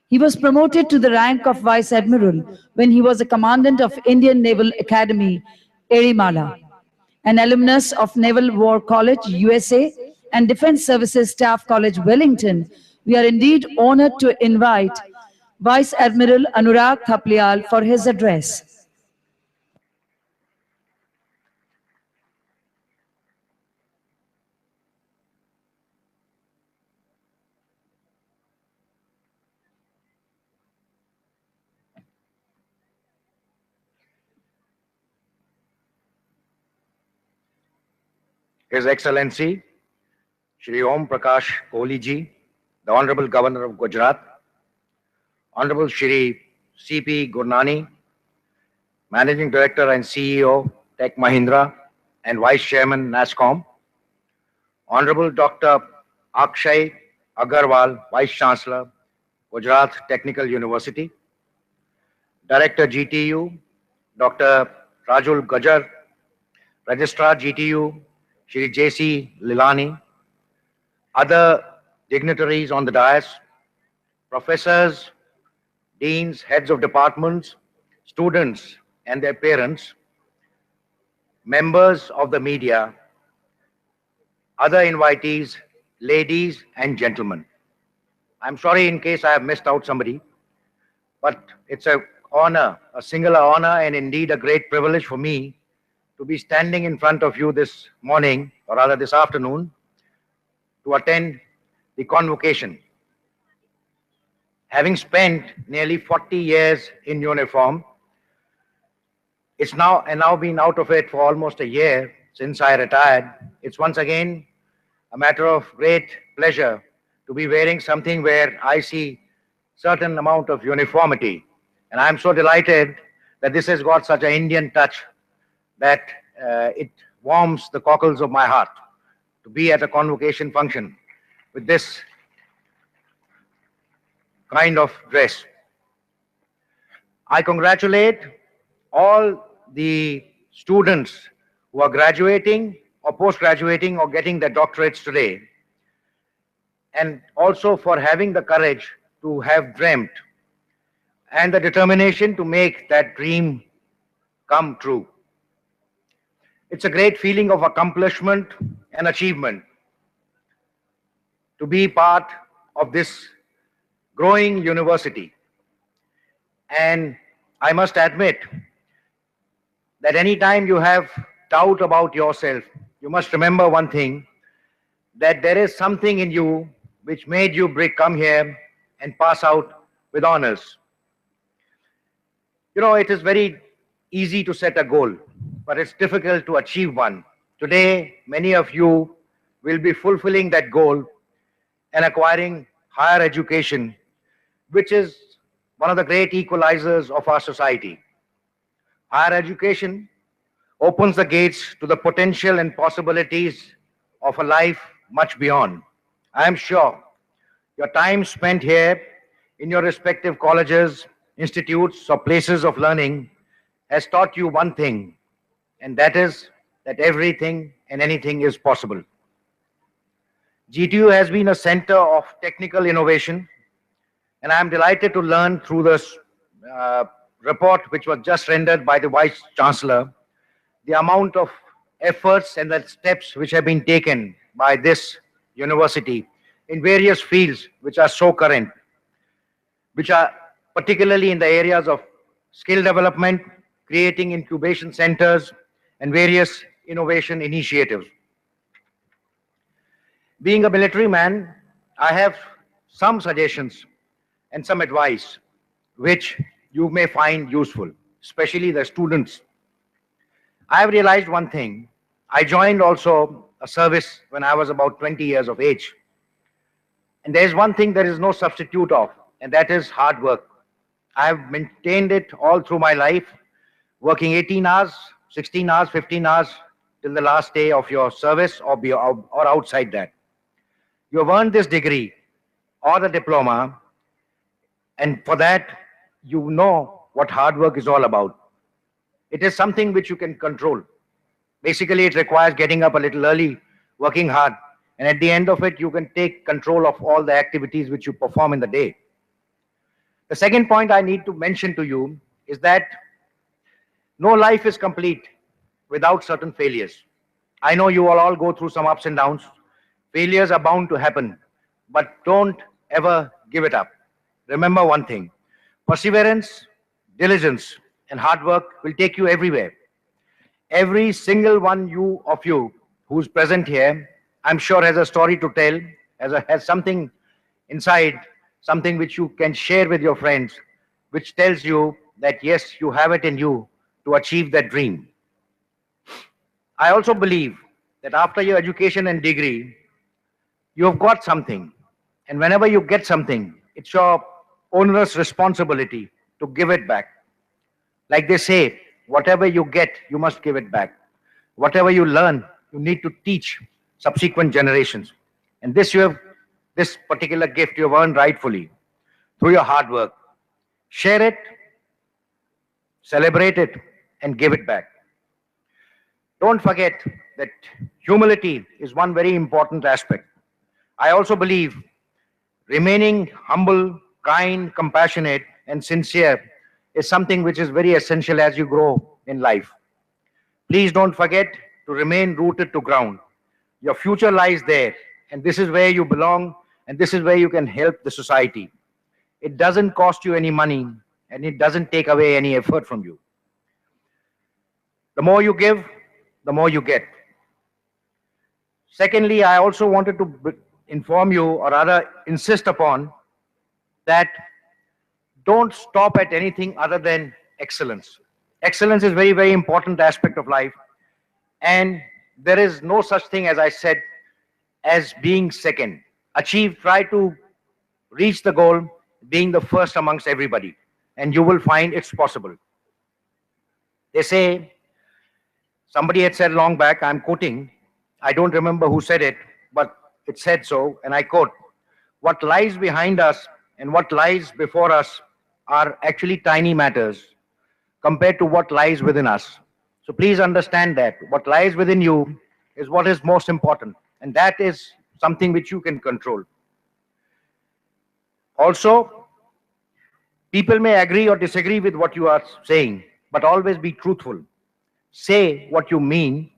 He was promoted to the rank of Vice Admiral when he was a commandant of Indian Naval Academy, Erimala, an alumnus of Naval War College, USA, and Defense Services Staff College, Wellington. We are indeed honored to invite Vice Admiral Anurag Thaplial for his address. His Excellency, Shri Om Prakash Kohli ji, the Honorable Governor of Gujarat, Honorable Shri C.P. Gurnani, Managing Director and CEO, Tech Mahindra, and Vice Chairman, NASCOM, Honorable Dr. Akshay Agarwal, Vice Chancellor, Gujarat Technical University, Director GTU, Dr. Rajul Gajar, Registrar GTU, Shri J.C. Lilani, other dignitaries on the dais, professors, deans, heads of departments, students and their parents, members of the media, other invitees, ladies and gentlemen. I'm sorry in case I have missed out somebody, but it's an honor, a singular honor and indeed a great privilege for me to be standing in front of you this morning, or rather this afternoon, to attend the convocation. Having spent nearly 40 years in uniform, it's now been out of it for almost a year since I retired. It's once again a matter of great pleasure to be wearing something where I see certain amount of uniformity. And I'm so delighted that this has got such an Indian touch that it warms the cockles of my heart to be at a convocation function with this kind of dress. I congratulate all the students who are graduating or post-graduating or getting their doctorates today, and also for having the courage to have dreamt and the determination to make that dream come true. It's a great feeling of accomplishment and achievement to be part of this growing university. And I must admit that anytime you have doubt about yourself, you must remember one thing, that there is something in you which made you come here and pass out with honors. You know, it is very easy to set a goal, but it's difficult to achieve one. Today, many of you will be fulfilling that goal and acquiring higher education, which is one of the great equalizers of our society. Higher education opens the gates to the potential and possibilities of a life much beyond. I am sure your time spent here in your respective colleges, institutes, or places of learning has taught you one thing, and that is that everything and anything is possible. GTU has been a center of technical innovation, and I am delighted to learn through this report which was just rendered by the Vice Chancellor, the amount of efforts and the steps which have been taken by this university in various fields which are so current, which are particularly in the areas of skill development, creating incubation centers, and various innovation initiatives. Being a military man, I have some suggestions and some advice which you may find useful, especially the students. I have realized one thing. I joined also a service when I was about 20 years of age. And there is one thing there is no substitute of, and that is hard work. I have maintained it all through my life, working 18 hours, 16 hours, 15 hours till the last day of your service or outside that. You have earned this degree or the diploma, and for that, you know what hard work is all about. It is something which you can control. Basically, it requires getting up a little early, working hard, and at the end of it, you can take control of all the activities which you perform in the day. The second point I need to mention to you is that no life is complete without certain failures. I know you will all go through some ups and downs. Failures are bound to happen, but don't ever give it up. Remember one thing, perseverance, diligence, and hard work will take you everywhere. Every single one of you who's present here, I'm sure has a story to tell, has something inside, something which you can share with your friends, which tells you that yes, you have it in you to achieve that dream. I also believe that after your education and degree, you have got something. And whenever you get something, it's your onerous responsibility to give it back. Like they say, whatever you get, you must give it back. Whatever you learn, you need to teach subsequent generations. And this particular gift you have earned rightfully through your hard work. Share it, celebrate it, and give it back. Don't forget that humility is one very important aspect. I also believe remaining humble, kind, compassionate, and sincere is something which is very essential as you grow in life. Please don't forget to remain rooted to ground. Your future lies there, and this is where you belong, and this is where you can help the society. It doesn't cost you any money, and it doesn't take away any effort from you. The more you give, the more you get. Secondly, I also wanted to inform you, or rather insist upon, that don't stop at anything other than excellence. Excellence is very, very important aspect of life, and there is no such thing, as I said, as being second. Try to reach the goal being the first amongst everybody, and you will find it's possible. They say, somebody had said long back, I'm quoting, I don't remember who said it, but it said so, and I quote, what lies behind us and what lies before us are actually tiny matters compared to what lies within us. So please understand that what lies within you is what is most important, and that is something which you can control. Also, people may agree or disagree with what you are saying, but always be truthful. Say what you mean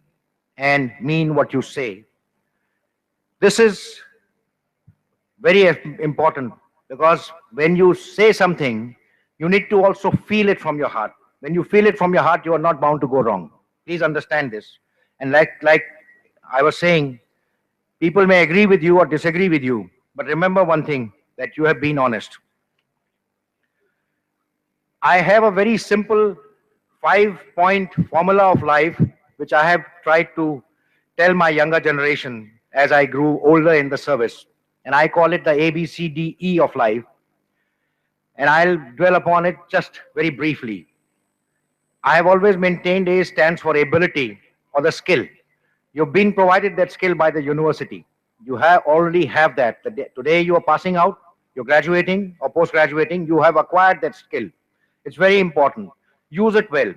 and mean what you say. This is very important, because when you say something, you need to also feel it from your heart. When you feel it from your heart, you are not bound to go wrong. Please understand this. And like I was saying, people may agree with you or disagree with you, but remember one thing, that you have been honest. I have a very simple 5-point formula of life, which I have tried to tell my younger generation as I grew older in the service. And I call it the ABCDE of life. And I'll dwell upon it just very briefly. I have always maintained A stands for ability or the skill. You've been provided that skill by the university. You have already have that. Today you are passing out, you're graduating or post-graduating, you have acquired that skill. It's very important. Use it well.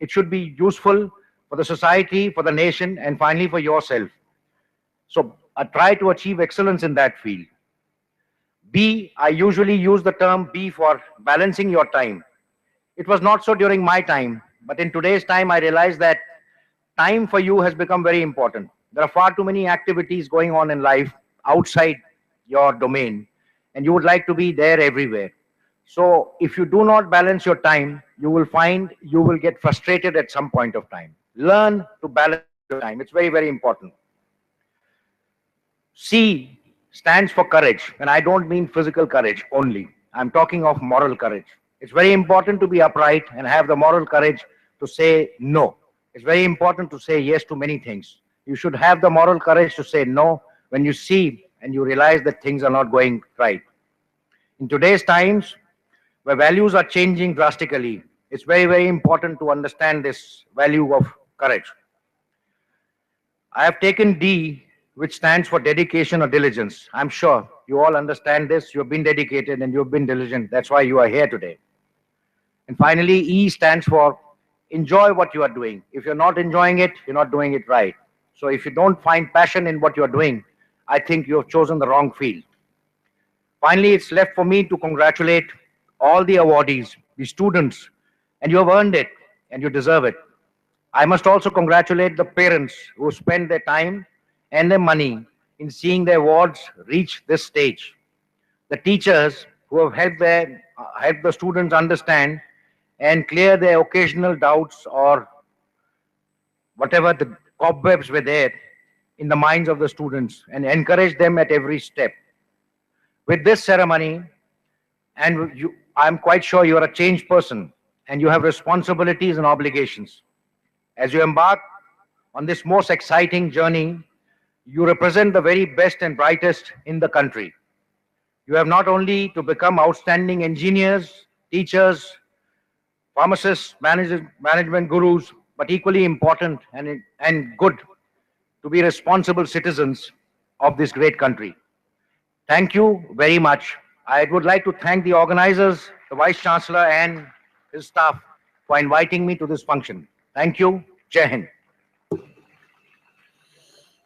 It should be useful for the society, for the nation, and finally for yourself. So try to achieve excellence in that field. B, I usually use the term B for balancing your time. It was not so during my time, but in today's time, I realize that time for you has become very important. There are far too many activities going on in life outside your domain, and you would like to be there everywhere. So if you do not balance your time, you will find you will get frustrated at some point of time. Learn to balance your time. It's very, very important. C stands for courage, and I don't mean physical courage only. I'm talking of moral courage. It's very important to be upright and have the moral courage to say no. It's very important to say yes to many things. You should have the moral courage to say no when you see and you realize that things are not going right. In today's times, where values are changing drastically, it's very, very important to understand this value of courage. I have taken D, which stands for dedication or diligence. I'm sure you all understand this. You've been dedicated and you've been diligent. That's why you are here today. And finally, E stands for enjoy what you are doing. If you're not enjoying it, you're not doing it right. So if you don't find passion in what you're doing, I think you have chosen the wrong field. Finally, it's left for me to congratulate all the awardees, the students, and you have earned it and you deserve it. I must also congratulate the parents who spend their time and their money in seeing their awards reach this stage. The teachers who have helped the students understand and clear their occasional doubts or whatever the cobwebs were there in the minds of the students, and encourage them at every step. With this ceremony, and I'm quite sure you are a changed person and you have responsibilities and obligations. As you embark on this most exciting journey, you represent the very best and brightest in the country. You have not only to become outstanding engineers, teachers, pharmacists, management gurus, but equally important and good to be responsible citizens of this great country. Thank you very much. I would like to thank the organizers, the Vice Chancellor and his staff for inviting me to this function. Thank you. Jai Hind.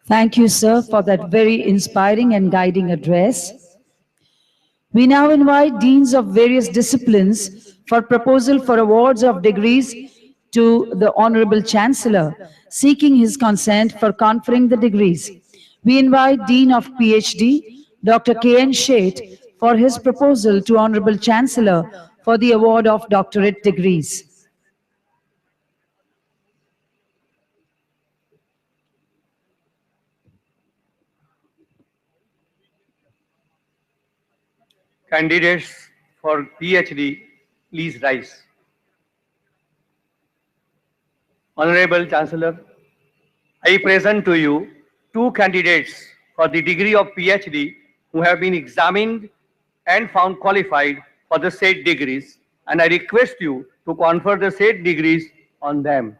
Thank you, sir, for that very inspiring and guiding address. We now invite deans of various disciplines for proposal for awards of degrees to the Honorable Chancellor, seeking his consent for conferring the degrees. We invite Dean of PhD, Dr. K.N. Sheth, for his proposal to Honorable Chancellor for the award of doctorate degrees. Candidates for PhD, please rise. Honorable Chancellor, I present to you two candidates for the degree of PhD who have been examined and found qualified for the said degrees, and I request you to confer the said degrees on them.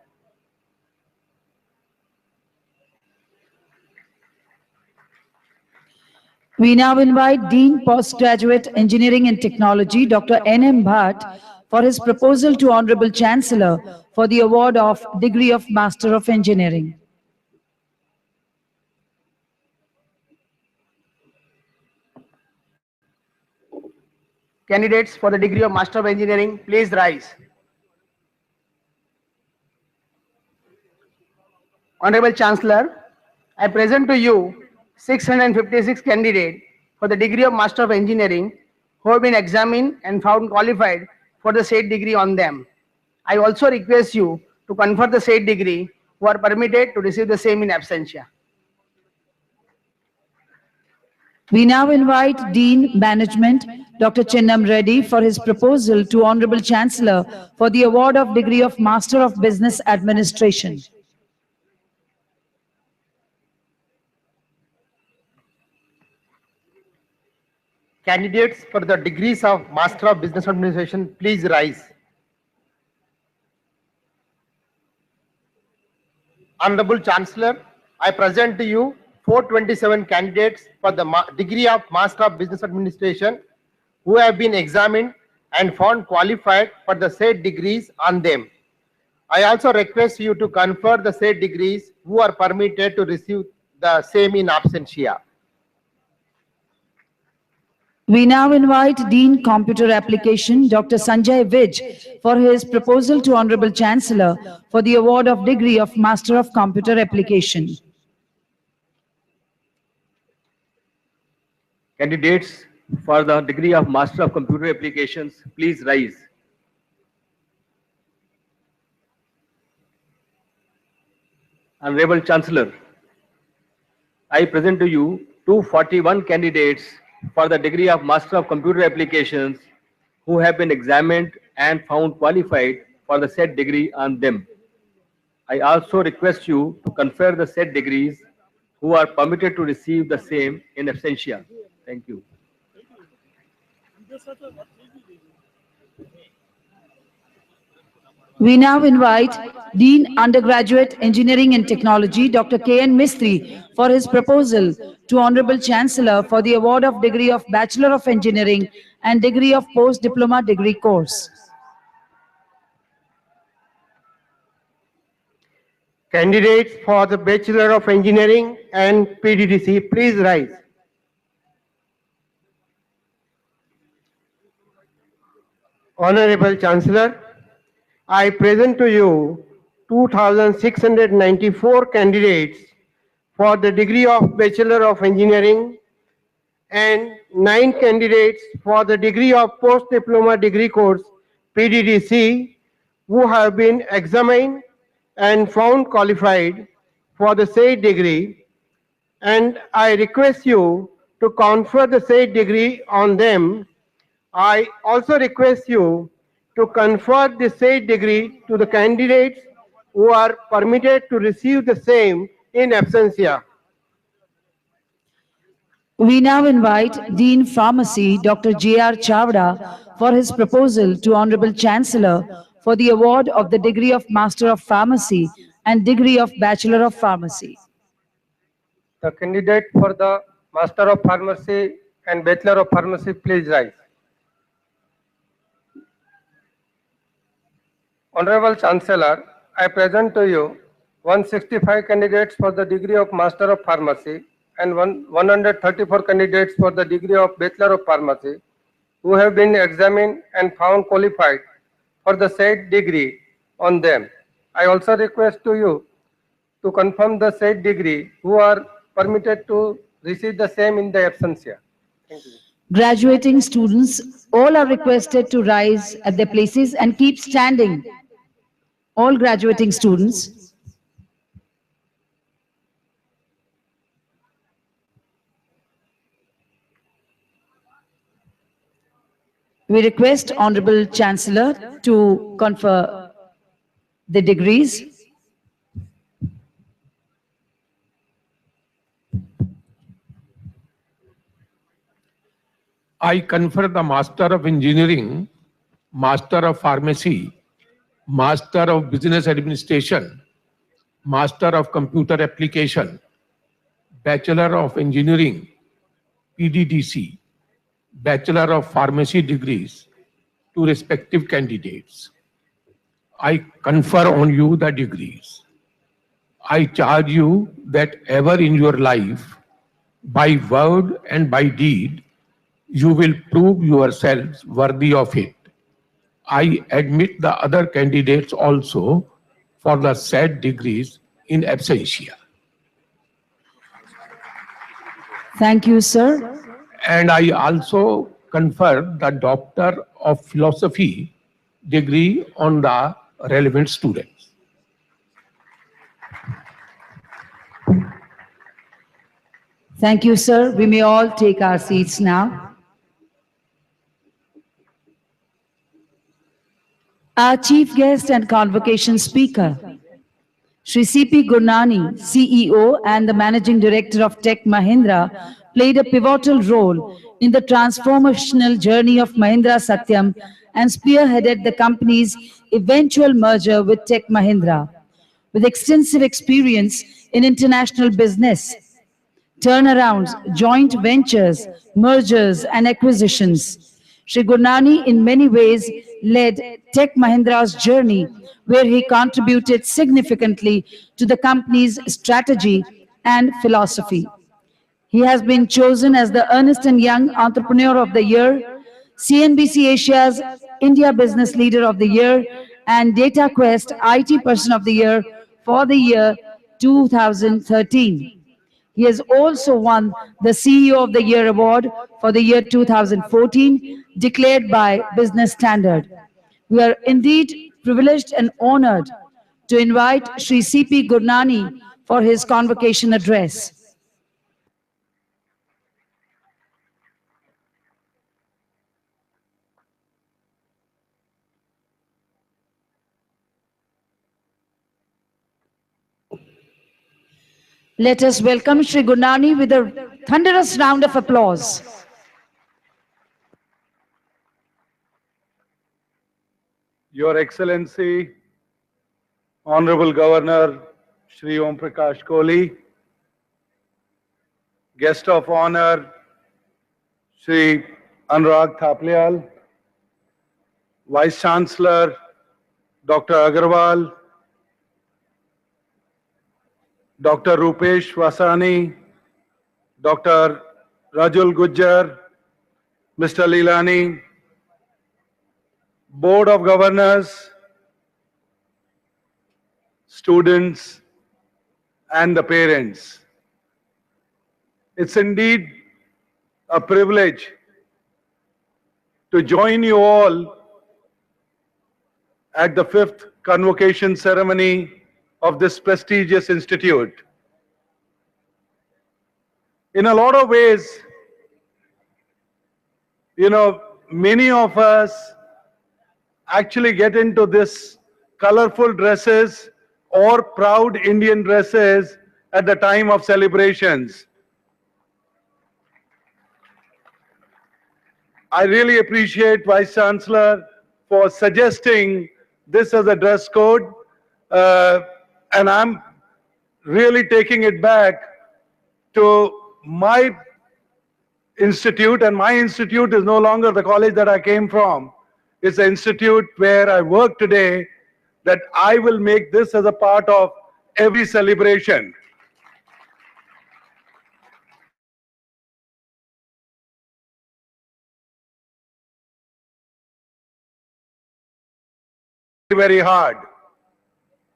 We now invite Dean Postgraduate Engineering and Technology, Dr. N.M. Bhatt, for his proposal to Honorable Chancellor for the award of degree of Master of Engineering. Candidates for the degree of Master of Engineering, please rise. Honorable Chancellor, I present to you 656 candidates for the degree of Master of Engineering who have been examined and found qualified for the said degree on them. I also request you to confer the said degree who are permitted to receive the same in absentia. We now invite Dean Management, Dr. Chinnam Reddy, for his proposal to Honorable Chancellor for the award of degree of Master of Business Administration. Candidates for the degrees of Master of Business Administration, please rise. Honorable Chancellor, I present to you 427 candidates for the degree of Master of Business Administration who have been examined and found qualified for the said degrees on them. I also request you to confer the said degrees who are permitted to receive the same in absentia. We now invite Dean Computer Application, Dr. Sanjay Vij, for his proposal to Honorable Chancellor for the award of degree of Master of Computer Application. Candidates for the degree of Master of Computer Applications, please rise. Honorable Chancellor, I present to you 241 candidates for the degree of Master of Computer Applications who have been examined and found qualified for the said degree on them. I also request you to confer the said degrees who are permitted to receive the same in absentia. Thank you. We now invite Dean Undergraduate Engineering and Technology, Dr. K.N. Mistry, for his proposal to Honorable Chancellor for the award of degree of Bachelor of Engineering and degree of Post-Diploma Degree course. Candidates for the Bachelor of Engineering and PDDC, please rise. Honorable Chancellor, I present to you 2,694 candidates for the degree of Bachelor of Engineering and 9 candidates for the degree of Post-Diploma Degree course PDDC who have been examined and found qualified for the said degree, and I request you to confer the said degree on them. I also request you to confer the said degree to the candidates who are permitted to receive the same in absentia. We now invite Dean Pharmacy, Dr. J.R. Chavda, for his proposal to Honorable Chancellor for the award of the degree of Master of Pharmacy and degree of Bachelor of Pharmacy. The candidate for the Master of Pharmacy and Bachelor of Pharmacy, please rise. Honorable Chancellor, I present to you 165 candidates for the degree of Master of Pharmacy and 134 candidates for the degree of Bachelor of Pharmacy who have been examined and found qualified for the said degree on them. I also request to you to confirm the said degree who are permitted to receive the same in the absentia. Thank you. Graduating students, all are requested to rise at their places and keep standing. All graduating students. We request Honorable Chancellor to confer the degrees. I confer the Master of Engineering, Master of Pharmacy, Master of Business Administration, Master of Computer Application, Bachelor of Engineering, PDDC, Bachelor of Pharmacy degrees to respective candidates. I confer on you the degrees. I charge you that ever in your life, by word and by deed, you will prove yourselves worthy of it. I admit the other candidates also for the said degrees in absentia. Thank you, sir. And I also confer the Doctor of Philosophy degree on the relevant students. Thank you, sir. We may all take our seats now. Our chief guest and convocation speaker, Shri C.P. Gurnani, CEO and the Managing Director of Tech Mahindra, played a pivotal role in the transformational journey of Mahindra Satyam and spearheaded the company's eventual merger with Tech Mahindra. With extensive experience in international business, turnarounds, joint ventures, mergers, and acquisitions, Shri Gurnani in many ways led Tech Mahindra's journey, where he contributed significantly to the company's strategy and philosophy. He has been chosen as the Ernst & Young Entrepreneur of the Year, CNBC Asia's India Business Leader of the Year, and DataQuest IT Person of the Year for the year 2013. He has also won the CEO of the Year award for the year 2014, declared by Business Standard. We are indeed privileged and honored to invite Shri C.P. Gurnani for his convocation address. Let us welcome Shri Gurnani with a thunderous round of applause. Your Excellency, Honorable Governor Shri Om Prakash Kohli, Guest of Honor Shri Anurag Thaplyal, Vice Chancellor Dr. Agarwal, Dr. Rupesh Vasani, Dr. Rajul Gujjar, Mr. Leelani, Board of Governors, students, and the parents. It's indeed a privilege to join you all at the 5th convocation ceremony of this prestigious institute. In a lot of ways, many of us actually get into this colorful dresses or proud Indian dresses at the time of celebrations. I really appreciate Vice Chancellor for suggesting this as a dress code, and I'm really taking it back to my institute, and my institute is no longer the college that I came from. It's the institute where I work today, that I will make this as a part of every celebration. Very hard.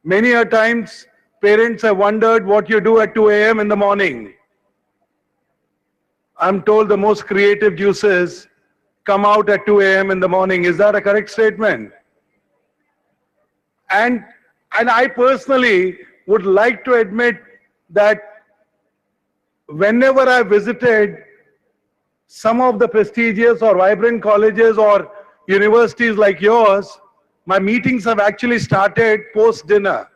Many a times, parents have wondered what you do at 2 a.m. in the morning. I'm told the most creative juices come out at 2 a.m. in the morning. Is that a correct statement? And I personally would like to admit that whenever I visited some of the prestigious or vibrant colleges or universities like yours, my meetings have actually started post-dinner.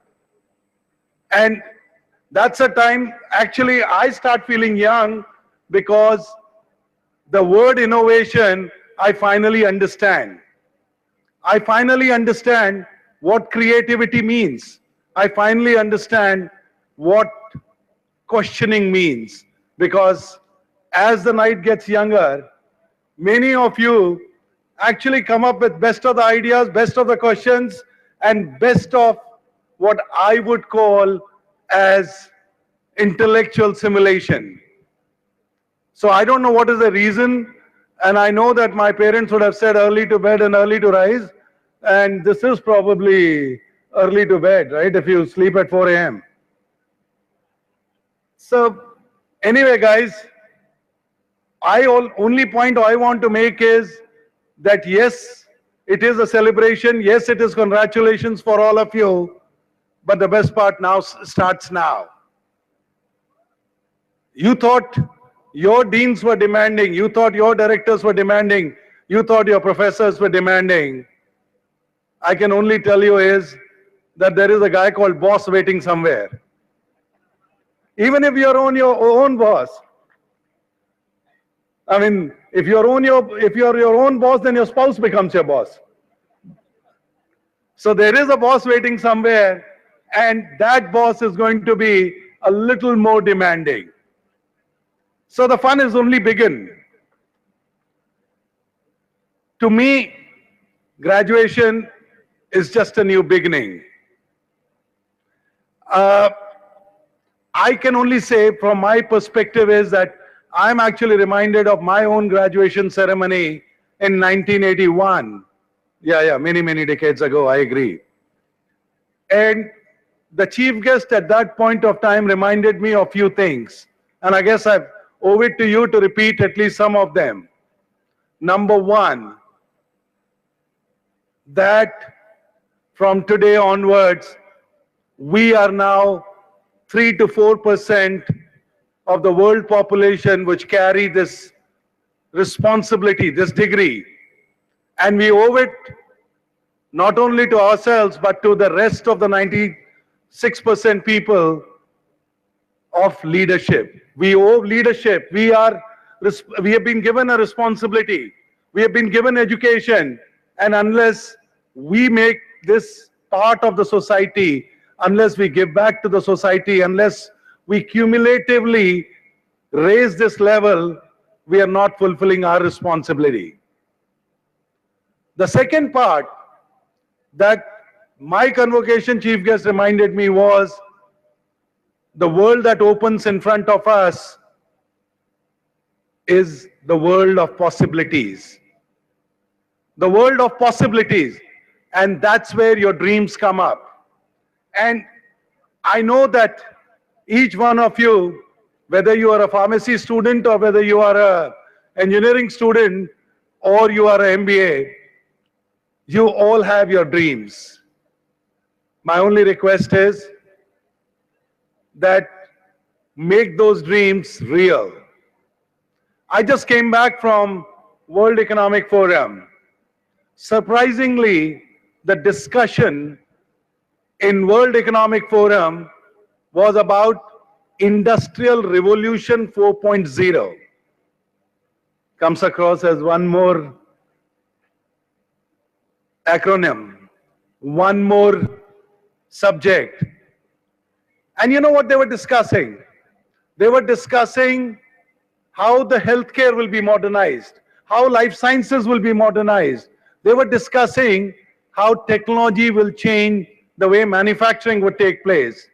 And that's a time, actually, I start feeling young because the word innovation, I finally understand. I finally understand what creativity means. I finally understand what questioning means. Because as the night gets younger, many of you actually come up with best of the ideas, best of the questions, and best of what I would call as intellectual simulation. So I don't know what is the reason, and I know that my parents would have said early to bed and early to rise, and this is probably early to bed, right, if you sleep at 4 a.m. So anyway, guys, only point I want to make is that yes, it is a celebration. Yes, it is congratulations for all of you. But the best part now starts now. You thought your deans were demanding. You thought your directors were demanding. You thought your professors were demanding. I can only tell you is that there is a guy called boss waiting somewhere. Even if you're your own boss. I mean, if you're your own boss, then your spouse becomes your boss. So there is a boss waiting somewhere, and that boss is going to be a little more demanding. So the fun is only begun. To me, graduation is just a new beginning. I can only say from my perspective is that I'm actually reminded of my own graduation ceremony in 1981. Yeah, many decades ago, I agree. And the chief guest at that point of time reminded me of few things. And I guess I owe it to you to repeat at least some of them. Number one, that from today onwards, we are now 3 to 4% of the world population which carry this responsibility, this degree. And we owe it not only to ourselves, but to the rest of the 96% people of leadership. We owe leadership. We have been given a responsibility. We have been given education. And unless we make this part of the society, unless we give back to the society, unless we cumulatively raise this level, we are not fulfilling our responsibility. The second part that my convocation chief guest reminded me was the world that opens in front of us is the world of possibilities. The world of possibilities. And that's where your dreams come up. And I know that each one of you, whether you are a pharmacy student or whether you are an engineering student or you are an MBA, you all have your dreams. My only request is that make those dreams real. I just came back from World Economic Forum. Surprisingly, the discussion in World Economic Forum was about Industrial Revolution 4.0. Comes across as one more acronym, one more subject. And you know what they were discussing? They were discussing how the healthcare will be modernized, how life sciences will be modernized. They were discussing how technology will change the way manufacturing would take place.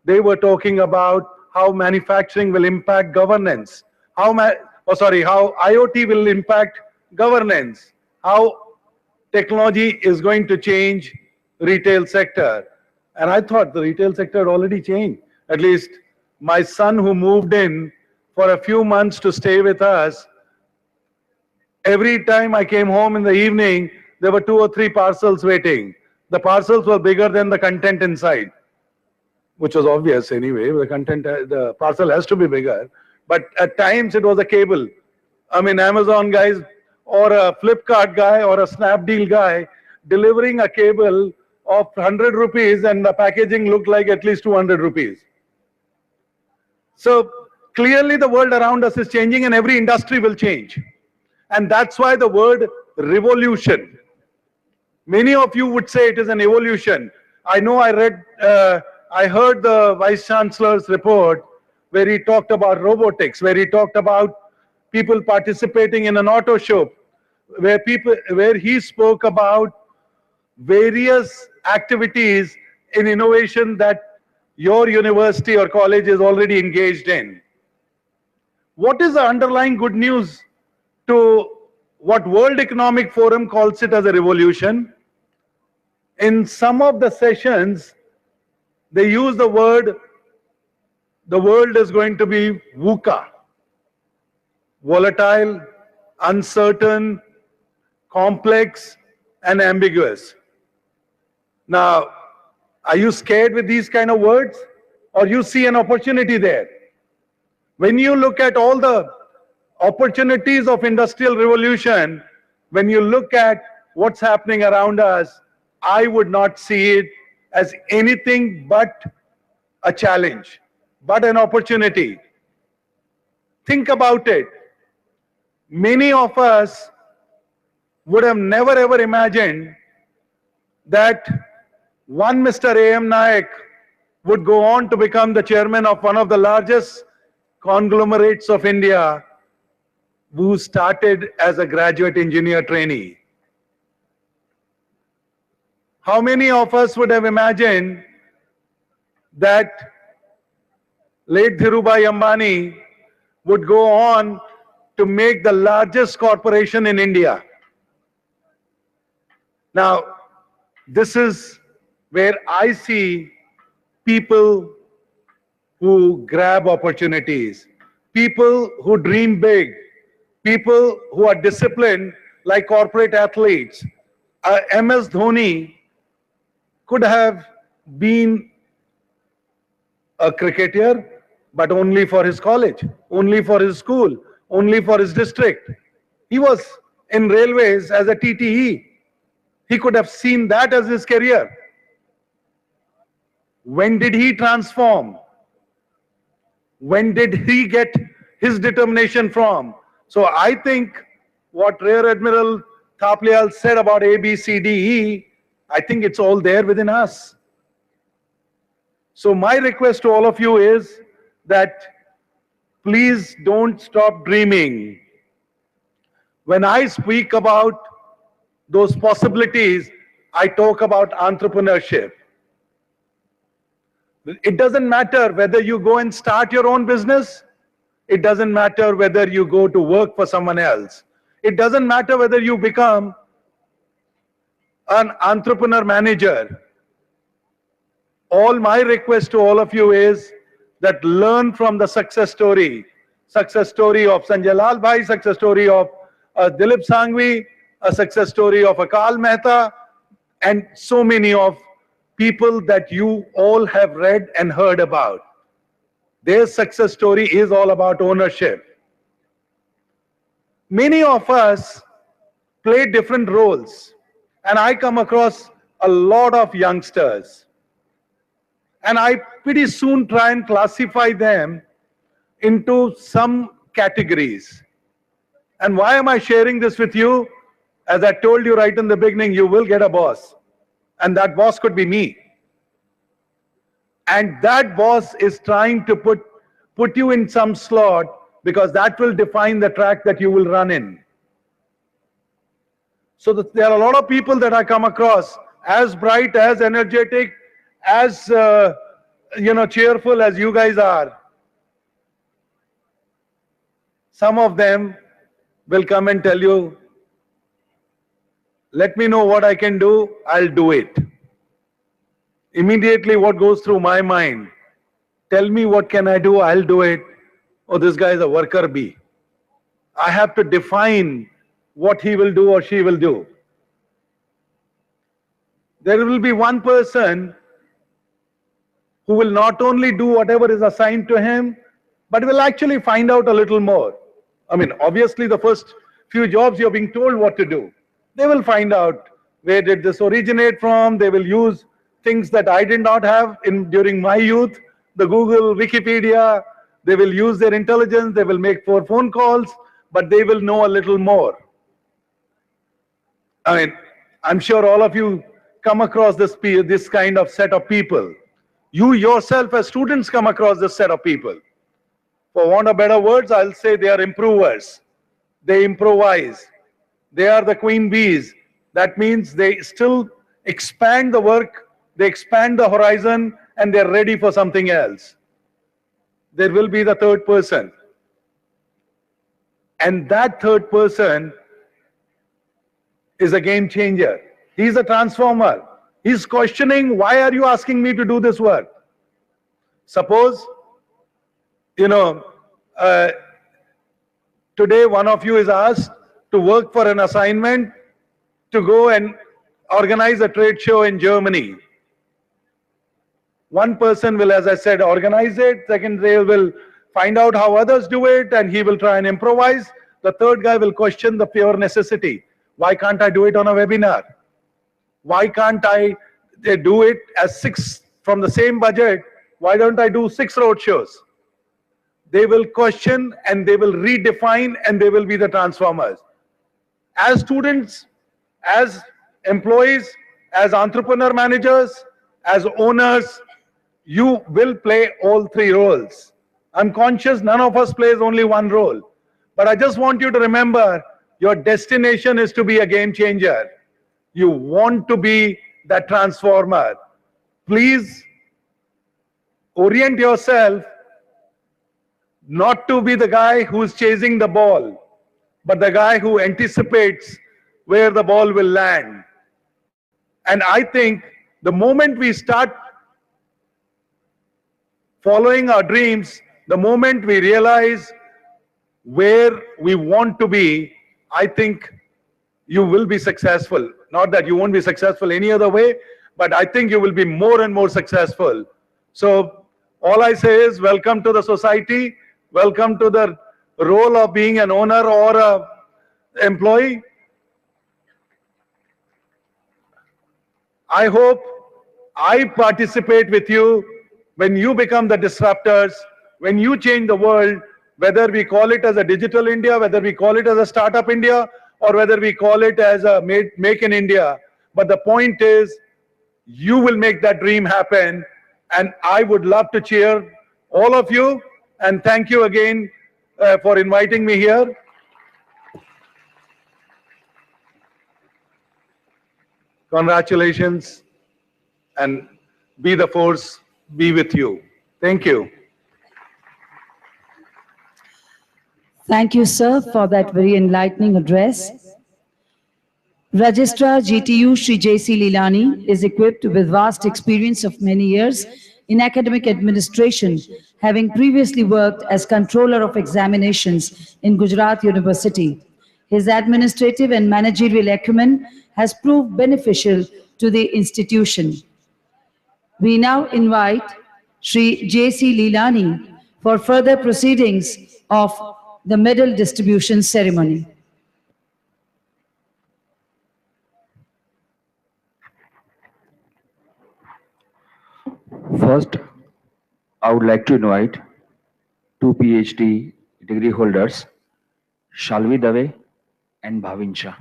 They were talking about how manufacturing will impact governance, how IoT will impact governance, how technology is going to change retail sector. And I thought the retail sector had already changed. At least my son, who moved in for a few months to stay with us, every time I came home in the evening, there were 2 or 3 parcels waiting. The parcels were bigger than the content inside, which was obvious anyway. The parcel has to be bigger. But at times it was a cable. I mean, Amazon guys or a Flipkart guy or a Snapdeal guy delivering a cable of 100 rupees and the packaging looked like at least 200 rupees. So clearly the world around us is changing and every industry will change. And that's why the word revolution. Many of you would say it is an evolution. I know I heard the Vice Chancellor's report where he talked about robotics, where he talked about people participating in an auto show. where he spoke about various activities in innovation that your university or college is already engaged in. What is the underlying good news to what World Economic Forum calls it as a revolution? In some of the sessions, they use the word, the world is going to be VUCA, volatile, uncertain, complex, and ambiguous. Now, are you scared with these kind of words, or you see an opportunity there? When you look at all the opportunities of industrial revolution, when you look at what's happening around us, I would not see it as anything but a challenge, but an opportunity. Think about it. Many of us would have never ever imagined that one Mr. A.M. Naik would go on to become the chairman of one of the largest conglomerates of India, who started as a graduate engineer trainee. How many of us would have imagined that late Dhirubhai Ambani would go on to make the largest corporation in India? Now, this is where I see people who grab opportunities, people who dream big, people who are disciplined like corporate athletes. MS Dhoni could have been a cricketer, but only for his college, only for his school, only for his district. He was in railways as a TTE. He could have seen that as his career. When did he transform? When did he get his determination from? So I think what Rear Admiral Thaplyal said about A, B, C, D, E, I think it's all there within us. So my request to all of you is that please don't stop dreaming. When I speak about those possibilities, I talk about entrepreneurship. It doesn't matter whether you go and start your own business. It doesn't matter whether you go to work for someone else. It doesn't matter whether you become an entrepreneur manager. All my request to all of you is that learn from the success story of Sanjay Lal Bhai, success story of Dilip Sanghvi, a success story of Akal Mehta, and so many of people that you all have read and heard about. Their success story is all about ownership. Many of us play different roles, and I come across a lot of youngsters, and I pretty soon try and classify them into some categories. And why am I sharing this with you? As I told you right in the beginning, you will get a boss, and that boss could be me. And that boss is trying to put you in some slot, because that will define the track that you will run in. So there are a lot of people that I come across, as bright, as energetic, as cheerful as you guys are. Some of them will come and tell you, let me know what I can do, I'll do it. Immediately what goes through my mind, tell me what can I do, I'll do it. Oh, this guy is a worker bee. I have to define what he will do or she will do. There will be one person who will not only do whatever is assigned to him, but will actually find out a little more. I mean, obviously the first few jobs you're being told what to do. They will find out where did this originate from. They will use things that I did not have during my youth, the Google, Wikipedia. They will use their intelligence. They will make 4 phone calls, but they will know a little more. I mean, I'm sure all of you come across this kind of set of people. You yourself as students come across this set of people. For want of better words, I'll say they are improvers. They improvise. They are the queen bees. That means they still expand the work, they expand the horizon, and they're ready for something else. There will be the third person. And that third person is a game changer. He's a transformer. He's questioning, why are you asking me to do this work? Suppose, today one of you is asked to work for an assignment to go and organize a trade show in Germany. One person will, as I said, organize it. Second, they will find out how others do it, and he will try and improvise. The third guy will question the pure necessity. Why can't I do it on a webinar? Why can't I do it as 6 from the same budget? Why don't I do 6 road shows? They will question and they will redefine, and they will be the transformers. As students, as employees, as entrepreneur managers, as owners, you will play all 3 roles. I'm conscious none of us plays only one role. But I just want you to remember, your destination is to be a game changer. You want to be that transformer. Please orient yourself not to be the guy who's chasing the ball, but the guy who anticipates where the ball will land. And I think the moment we start following our dreams, the moment we realize where we want to be, I think you will be successful. Not that you won't be successful any other way, but I think you will be more and more successful. So all I say is, welcome to the society, welcome to the role of being an owner or an employee. I hope I participate with you when you become the disruptors, when you change the world, whether we call it as a digital India, whether we call it as a startup India, or whether we call it as a make in India. But the point is, you will make that dream happen, and I would love to cheer all of you, and thank you again for inviting me here. Congratulations, and be the force, be with you. Thank you. Thank you, sir, for that very enlightening address. Registrar GTU Shri J.C. Lilani is equipped with vast experience of many years in academic administration, having previously worked as Controller of Examinations in Gujarat University. His administrative and managerial acumen has proved beneficial to the institution. We now invite Shri J.C. Lilani for further proceedings of the medal distribution ceremony. First, I would like to invite 2 PhD degree holders, Shalvi Dave and Bhavin Shah.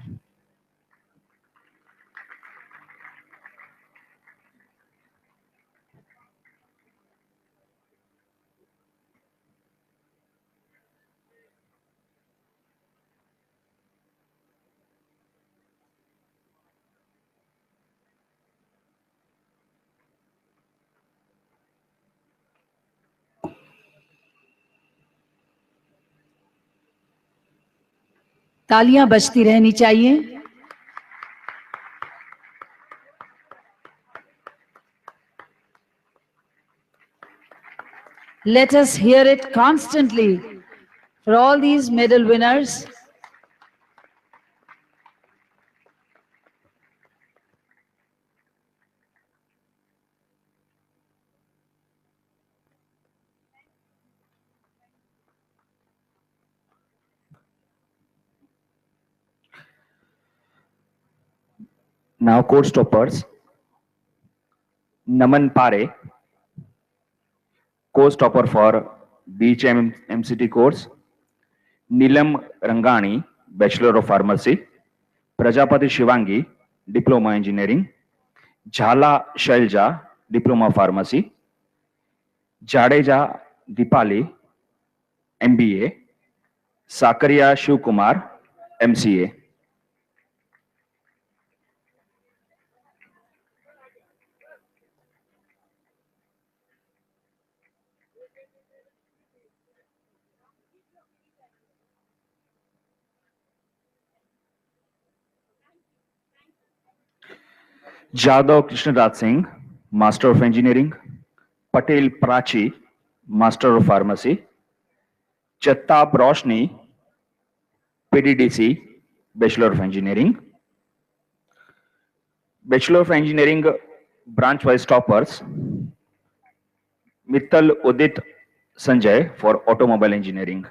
तालियां बजती रहनी चाहिए. Let us hear it constantly for all these medal winners. Now, course toppers, Naman Pare, course topper for BHM MCT course, Nilam Rangani, Bachelor of Pharmacy, Prajapati Shivangi, Diploma Engineering, Jhala Shailja, Diploma Pharmacy, Jadeja Dipali, MBA, Sakaria Shivkumar, MCA. Jadhav Krishnaraj Singh, Master of Engineering. Patel Prachi, Master of Pharmacy. Chattab Roshni, PDDC, Bachelor of Engineering. Bachelor of Engineering branch-wise toppers. Mittal Udit Sanjay for Automobile Engineering.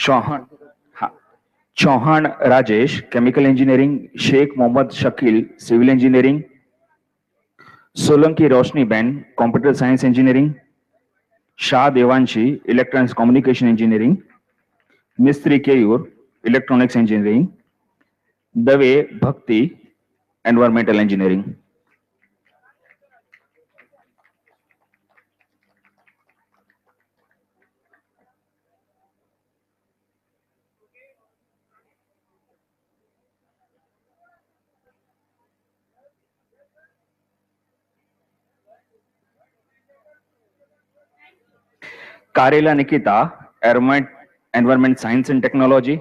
Chauhan, Chauhan Rajesh, Chemical Engineering. Sheikh Mohammad Shakil, Civil Engineering. Solanki Roshni Ben, Computer Science Engineering. Shah Devanshi, Electronics Communication Engineering. Mistri Keyur, Electronics Engineering. Dave Bhakti, Environmental Engineering. Karela Nikita, Environment Science and Technology.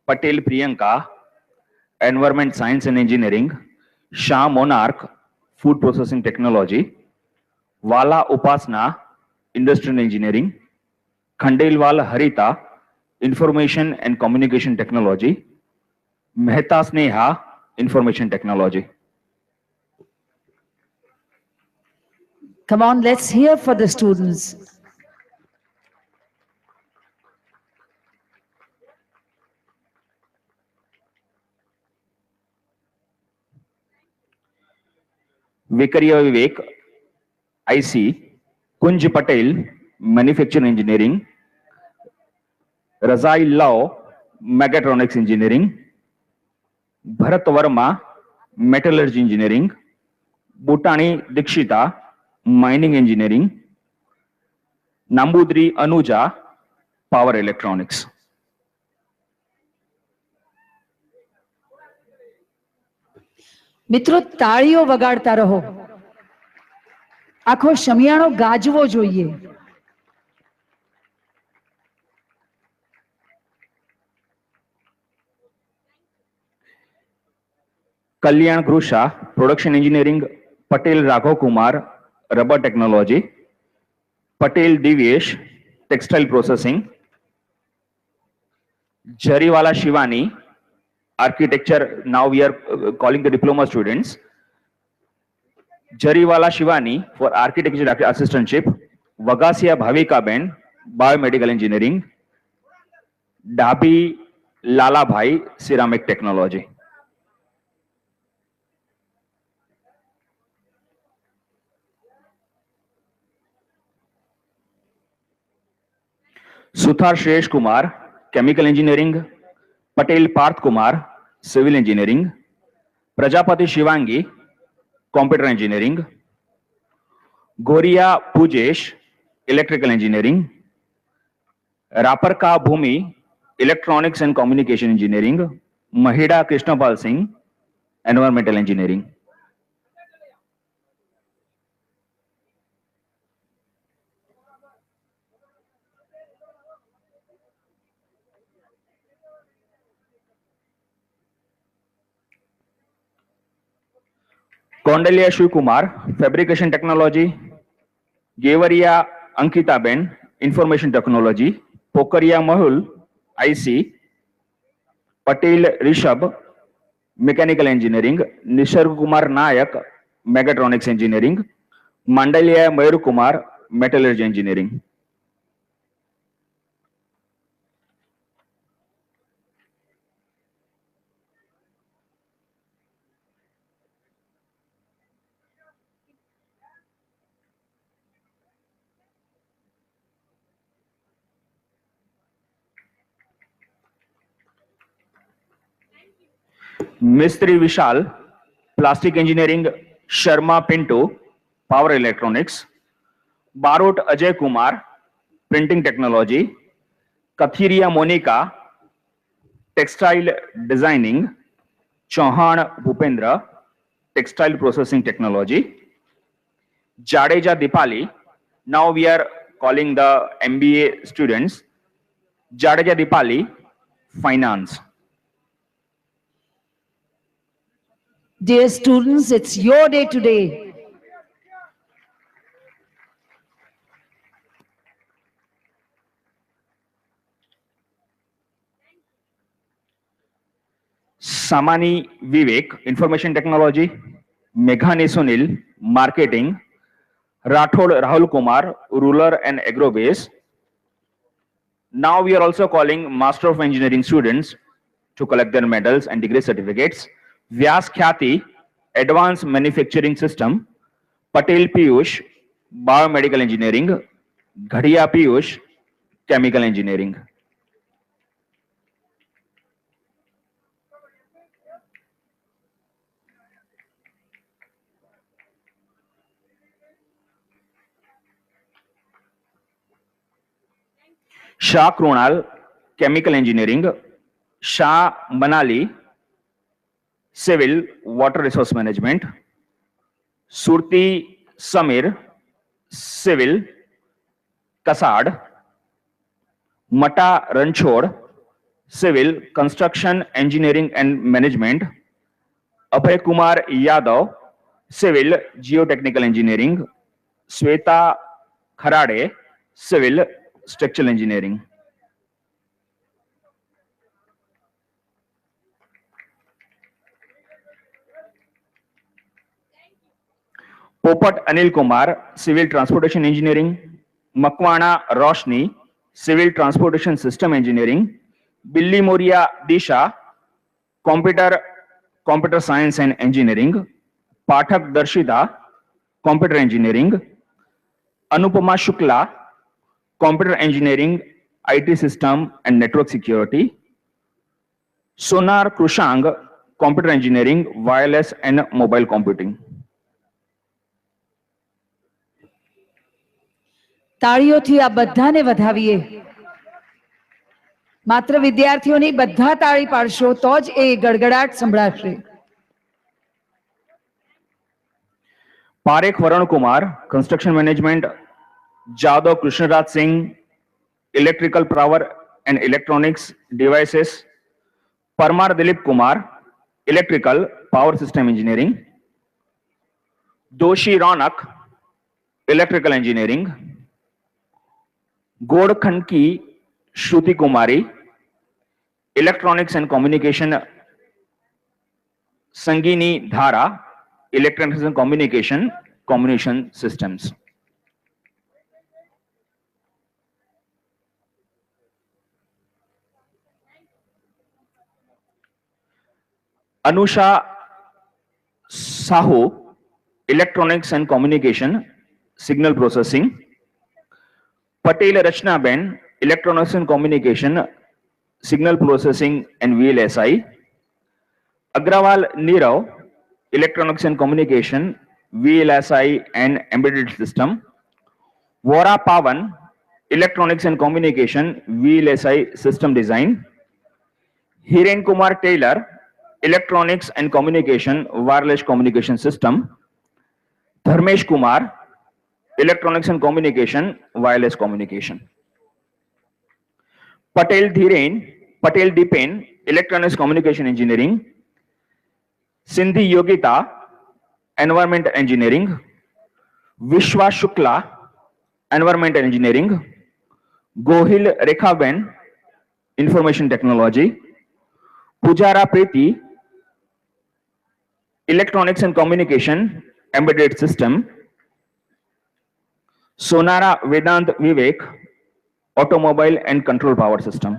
Patel Priyanka, Environment Science and Engineering. Shah Monarch, Food Processing Technology. Wala Upasna, Industrial Engineering. Khandelwal Harita, Information and Communication Technology. Mehta Sneha, Information Technology. Come on, let's hear for the students. Vikaria Vivek, IC. Kunj Patel, Manufacturing Engineering. Razai Lau, Mechatronics Engineering. Bharat Verma, Metallurgy Engineering. Bhutani Dikshita, Mining Engineering. Nambudri Anuja, Power Electronics. મિત્રો તાળીઓ વગાડતા રહો. આખો શમિયાણો ગાજવો જોઈએ. Kalyan Grusha, Production Engineering. Patel Raghav Kumar, Rubber Technology. Patel Divyesh, Textile Processing. Jariwala Shivani, Architecture. Now we are calling the diploma students. Jariwala Shivani for Architecture Assistantship. Vagasia Bhavika Ben, Biomedical Engineering. Dabi Lala Bhai, Ceramic Technology. Suthar Shresh Kumar, Chemical Engineering. Patel Parth Kumar, Civil Engineering. Prajapati Shivangi, Computer Engineering. Goria Pujesh, Electrical Engineering. Raparka Bhumi, Electronics and Communication Engineering. Mahida Krishnapal Singh, Environmental Engineering. Kondalia Shiv Kumar, Fabrication Technology. Gevaria Ankita Ben, Information Technology. Pokaria Mahul, IC. Patel Rishabh, Mechanical Engineering. Nisarg Kumar Nayak, Mechatronics Engineering. Mandalia Mayur Kumar, Metallurgy Engineering. Mistri Vishal, Plastic Engineering. Sharma Pinto, Power Electronics. Barot Ajay Kumar, printing technology. Kathiria Monica, textile designing. Chauhan Bhupendra, textile processing technology. Jadeja Dipali, now we are calling the MBA students. Jadeja Dipali, finance. Dear students, it's your day today. Samani Vivek, information technology. Meghani Sunil, marketing. Rathod Rahul Kumar, rural and agro base. Now we are also calling Master of Engineering students to collect their medals and degree certificates. Vyas Khyati, advanced manufacturing system. Patel Piyush, biomedical engineering. Ghadia Piyush, chemical engineering. Shah Krunal, chemical engineering. Shah Manali, civil, water resource management. Surti Samir, civil, Kasad. Mata Ranchod, civil, construction, engineering and management. Abhay Kumar Yadav, civil, geotechnical engineering. Sweta Kharade, civil, structural engineering. Popat Anil Kumar, civil transportation engineering. Makwana Roshni, civil transportation system engineering. Billy Moria Disha, computer science and engineering. Pathak Darshita, computer engineering. Anupama Shukla, computer engineering, IT system and network security. Sonar Krushang, computer engineering, wireless and mobile computing. તાળીઓથી આ બધાને વધાવીએ. માત્ર વિદ્યાર્થીઓ નહીં, બધા તાળી પાડશો તો જ એ ગડગડાટ સંભળાશે. Parekh Varun Kumar, construction management. Jadhav Krishnaraj Singh, electrical power and electronics devices. Parmar Dilip Kumar, electrical power system engineering. Doshi Ronak, electrical engineering. Godkhanki Shruti Kumari, electronics and communication. Sangini Dhara, electronics and communication systems. Anusha Sahu, electronics and communication, signal processing. Patel Rachna Ben, electronics and communication, signal processing and VLSI. Agrawal Nirav, electronics and communication, VLSI and embedded system. Vora Pavan, electronics and communication, VLSI system design. Hiren Kumar Taylor, electronics and communication, wireless communication system. Dharmesh Kumar, electronics and communication, wireless communication. Patel Dipen, electronics communication engineering. Sindhi Yogita, environment engineering. Vishwa Shukla, environmental engineering. Gohil Rekhaben, information technology. Pujara Preeti, electronics and communication, embedded system. Sonara Vedant Vivek, automobile and control power system.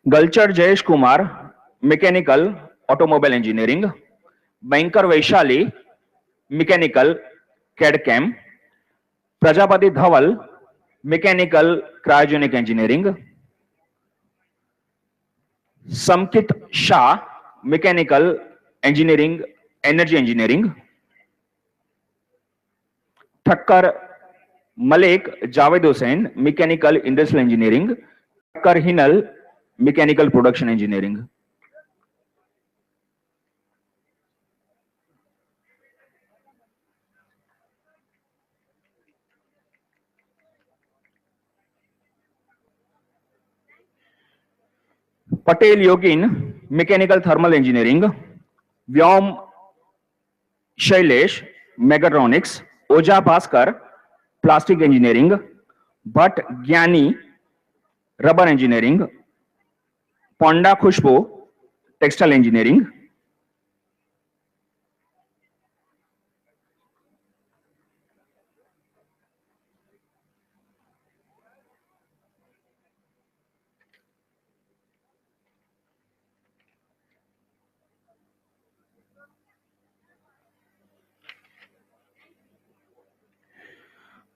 Galchar Jayesh Kumar, mechanical, automobile engineering. Banker Vaishali, mechanical, CAD CAM, Prajapati Dhaval, mechanical cryogenic engineering, Samkit Shah, mechanical engineering energy engineering, Thakkar Malik Javed Hussain, mechanical industrial engineering, Thakkar Hinal, mechanical production engineering. Patel Yogin, mechanical thermal engineering, Vyom Shailesh, mechatronics, Ojha Bhaskar, plastic engineering, Bhatt Gyani, rubber engineering, Ponda Khushbu, textile engineering,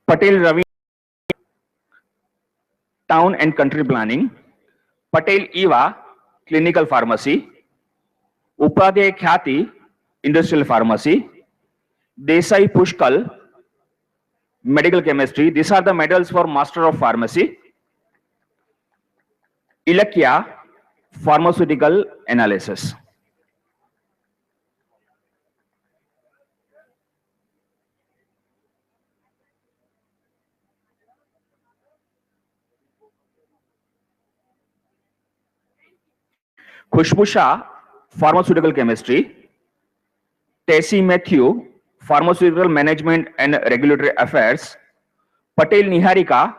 Patel Ravi, town and country planning, Patel Eva, clinical pharmacy, Upadhyay Khyati, industrial pharmacy, Desai Pushkal, medical chemistry. These are the medals for Master of Pharmacy. Ilakya, pharmaceutical analysis. Khushbu Shah, pharmaceutical chemistry. Tessie Matthew, pharmaceutical management and regulatory affairs. Patel Niharika,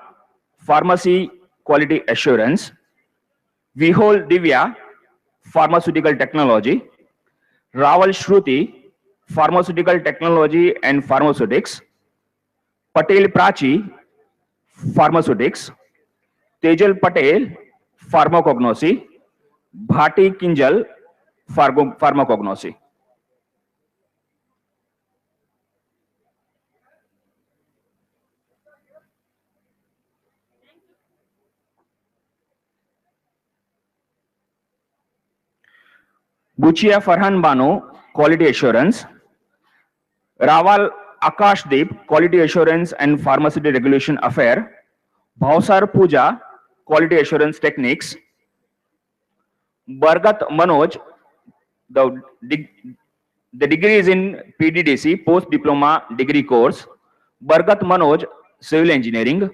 pharmacy quality assurance. Vihol Divya, pharmaceutical technology. Rawal Shruti, pharmaceutical technology and pharmaceutics. Patel Prachi, pharmaceutics. Tejal Patel, pharmacognosy. Bhati Kinjal, pharmacognosy. Buchia Farhan Banu, quality assurance. Rawal Akashdeep, quality assurance and pharmaceutical regulation affair. Bhausar Pooja, quality assurance techniques. Bargat Manoj, the degree is in PDDC, post diploma degree course. Bargat Manoj, civil engineering.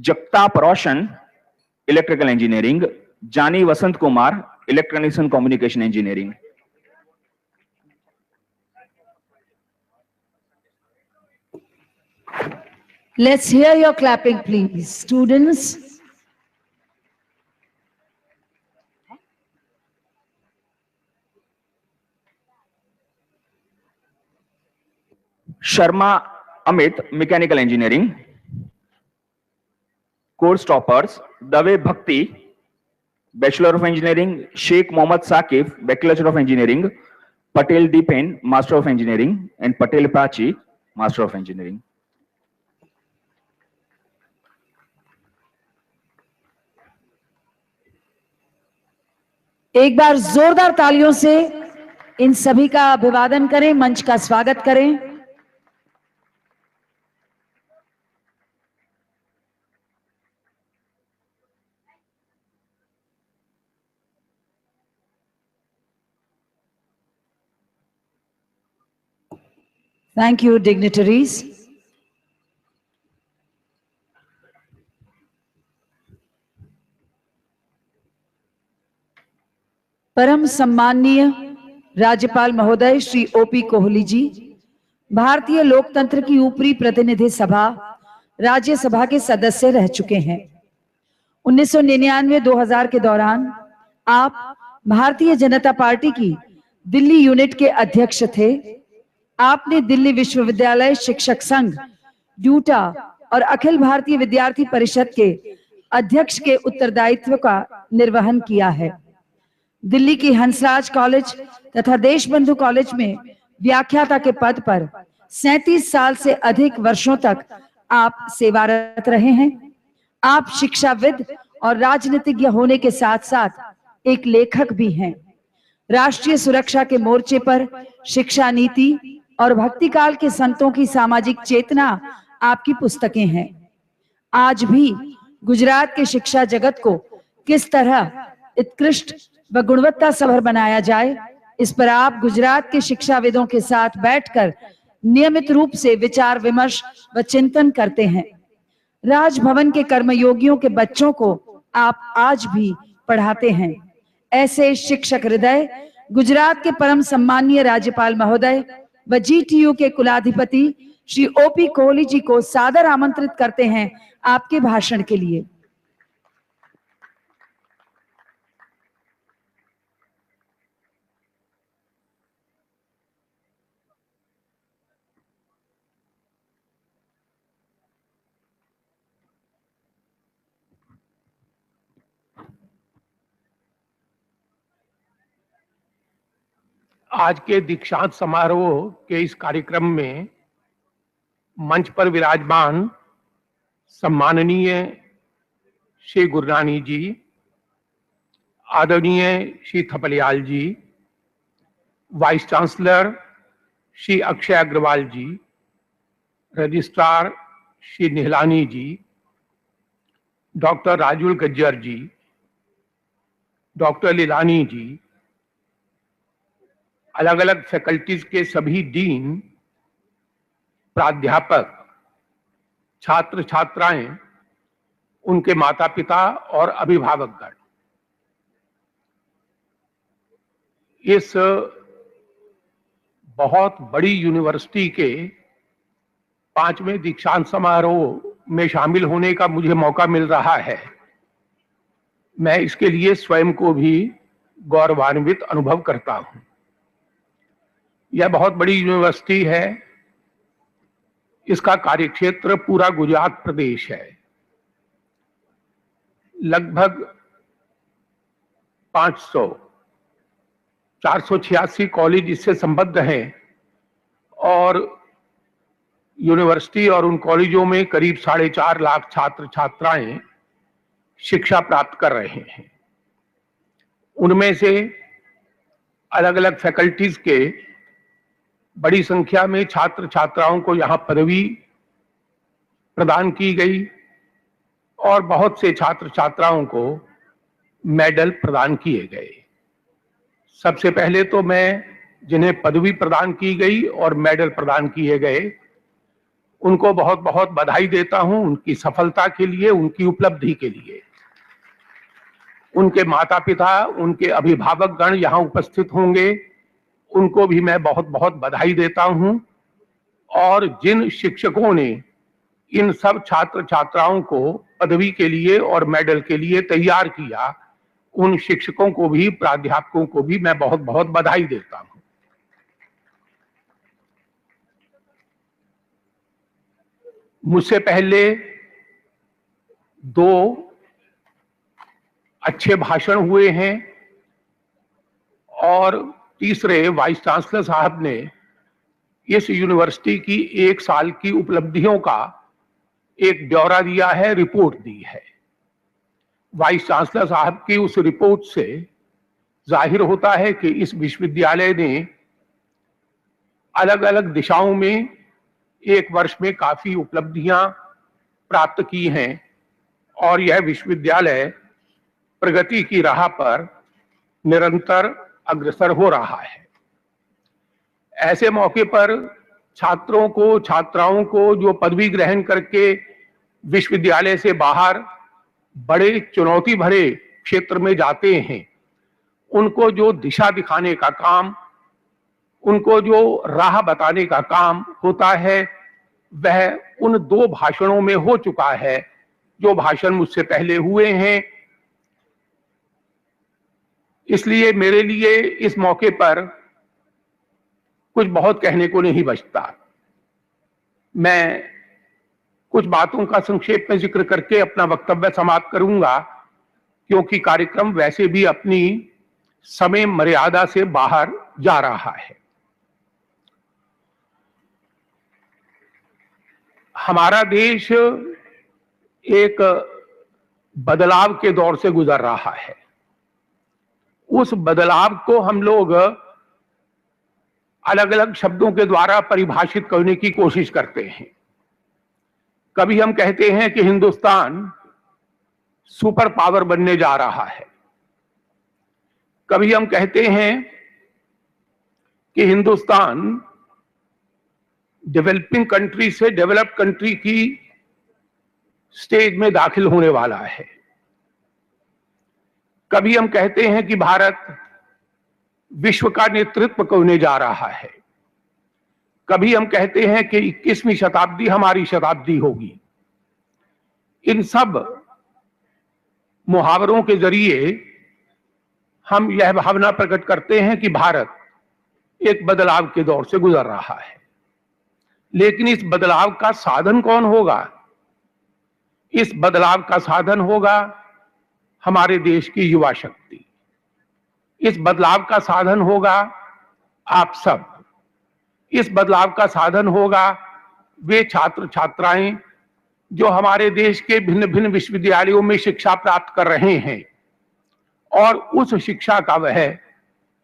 Jagtap Roshan, electrical engineering. Jani Vasant Kumar, electronics and communication engineering. Let's hear your clapping, please. Students. Sharma Amit, mechanical engineering. Course toppers, Dave Bhakti, Bachelor of Engineering. Sheikh Mohammad Saqib, Bachelor of Engineering. Patel Deepen, Master of Engineering. And Patel Prachi, Master of Engineering. एक बार जोरदार तालियों से इन सभी का अभिवादन करें, मंच का स्वागत करें। Thank you, dignitaries. परम सम्माननीय राज्यपाल महोदय श्री ओपी कोहली जी, भारतीय लोकतंत्र की ऊपरी प्रतिनिधि सभा राज्यसभा के सदस्य रह चुके हैं। 1999-2000 के दौरान आप भारतीय जनता पार्टी की दिल्ली यूनिट के अध्यक्ष थे। आपने दिल्ली विश्वविद्यालय शिक्षक संघ, ड्यूटा और अखिल भारतीय विद्यार्थी परिषद के अध्यक्ष के उत्तरदायित्व का निर्वहन किया है। दिल्ली की हंसराज कॉलेज तथा देशबंधु कॉलेज में व्याख्याता के पद पर 37 साल से अधिक वर्षों तक आप सेवारत रहे हैं। आप शिक्षाविद और राजनीतिज्ञ होने के साथ साथ एक लेखक भी हैं। राष्ट्रीय सुरक्षा के मोर्चे पर शिक्षा नीति और भक्तिकाल के संतों की सामाजिक चेतना आपकी पुस्तकें हैं। आज भी गुजरात के शिक्षा जगत को किस तरह उत्कृष्ट व गुणवत्ता सभर बनाया जाए, इस पर आप गुजरात के शिक्षाविदों के साथ बैठकर नियमित रूप से विचार विमर्श व चिंतन करते हैं। राजभवन के कर्मयोगियों के बच्चों को आप आज भी पढ़ाते हैं। ऐसे शिक्षक हृदय गुजरात के परम सम्मानीय राज्यपाल महोदय व GTU के कुलाधिपति श्री OP कोहली जी को सादर आमंत्रित करते हैं आपके भाषण के लिए। आज के दीक्षांत समारोह के इस कार्यक्रम में मंच पर विराजमान सम्माननीय श्री गुरनानी जी, आदरणीय श्री थपलियाल जी, वाइस चांसलर श्री अक्षय अग्रवाल जी, रजिस्ट्रार श्री निहलानी जी, डॉक्टर राजुल गज्जर जी, डॉक्टर लीलानी जी, अलग अलग फैकल्टीज के सभी डीन, प्राध्यापक, छात्र छात्राएं, उनके माता पिता और अभिभावकगण, इस बहुत बड़ी यूनिवर्सिटी के 5वें दीक्षांत समारोह में शामिल होने का मुझे मौका मिल रहा है। मैं इसके लिए स्वयं को भी गौरवान्वित अनुभव करता हूं। यह बहुत बड़ी यूनिवर्सिटी है। इसका कार्यक्षेत्र पूरा गुजरात प्रदेश है। लगभग 486 कॉलेज इससे संबद्ध हैं और यूनिवर्सिटी और उन कॉलेजों में करीब 4.5 लाख छात्र छात्राएं शिक्षा प्राप्त कर रहे हैं। उनमें से अलग अलग फैकल्टीज के बड़ी संख्या में छात्र छात्राओं को यहाँ पदवी प्रदान की गई और बहुत से छात्र छात्राओं को मेडल प्रदान किए गए। सबसे पहले तो मैं जिन्हें पदवी प्रदान की गई और मेडल प्रदान किए गए उनको बहुत बहुत बधाई देता हूं, उनकी सफलता के लिए, उनकी उपलब्धि के लिए। उनके माता पिता, उनके अभिभावकगण यहाँ उपस्थित होंगे, उनको भी मैं बहुत बहुत बधाई देता हूं। और जिन शिक्षकों ने इन सब छात्र छात्राओं को पदवी के लिए और मेडल के लिए तैयार किया, उन शिक्षकों को भी, प्राध्यापकों को भी मैं बहुत बहुत बधाई देता हूं। मुझसे पहले 2 अच्छे भाषण हुए हैं और तीसरे वाइस चांसलर साहब ने इस यूनिवर्सिटी की 1 साल की उपलब्धियों का एक ब्यौरा दिया है, रिपोर्ट दी है। वाइस चांसलर साहब की उस रिपोर्ट से जाहिर होता है कि इस विश्वविद्यालय ने अलग अलग दिशाओं में 1 वर्ष में काफी उपलब्धियां प्राप्त की हैं और यह विश्वविद्यालय प्रगति की राह पर निरंतर अग्रसर हो रहा है। ऐसे मौके पर छात्रों को, छात्राओं को जो पदवी ग्रहण करके विश्वविद्यालय से बाहर बड़े चुनौती भरे क्षेत्र में जाते हैं, उनको जो दिशा दिखाने का काम, उनको जो राह बताने का काम होता है, वह उन 2 भाषणों में हो चुका है जो भाषण मुझसे पहले हुए हैं। इसलिए मेरे लिए इस मौके पर कुछ बहुत कहने को नहीं बचता। मैं कुछ बातों का संक्षेप में जिक्र करके अपना वक्तव्य समाप्त करूंगा, क्योंकि कार्यक्रम वैसे भी अपनी समय मर्यादा से बाहर जा रहा है। हमारा देश एक बदलाव के दौर से गुजर रहा है। उस बदलाव को हम लोग अलग अलग शब्दों के द्वारा परिभाषित करने की कोशिश करते हैं। कभी हम कहते हैं कि हिंदुस्तान सुपर पावर बनने जा रहा है, कभी हम कहते हैं कि हिंदुस्तान डेवलपिंग कंट्री से डेवलप्ड कंट्री की स्टेज में दाखिल होने वाला है। कभी हम कहते हैं कि भारत विश्व का नेतृत्व करने जा रहा है, कभी हम कहते हैं कि 21वीं शताब्दी हमारी शताब्दी होगी। इन सब मुहावरों के जरिए हम यह भावना प्रकट करते हैं कि भारत एक बदलाव के दौर से गुजर रहा है। लेकिन इस बदलाव का साधन कौन होगा? इस बदलाव का साधन होगा हमारे देश की युवा शक्ति। इस बदलाव का साधन होगा आप सब। इस बदलाव का साधन होगा वे छात्र छात्राएं जो हमारे देश के भिन्न भिन्न विश्वविद्यालयों में शिक्षा प्राप्त कर रहे हैं और उस शिक्षा का वह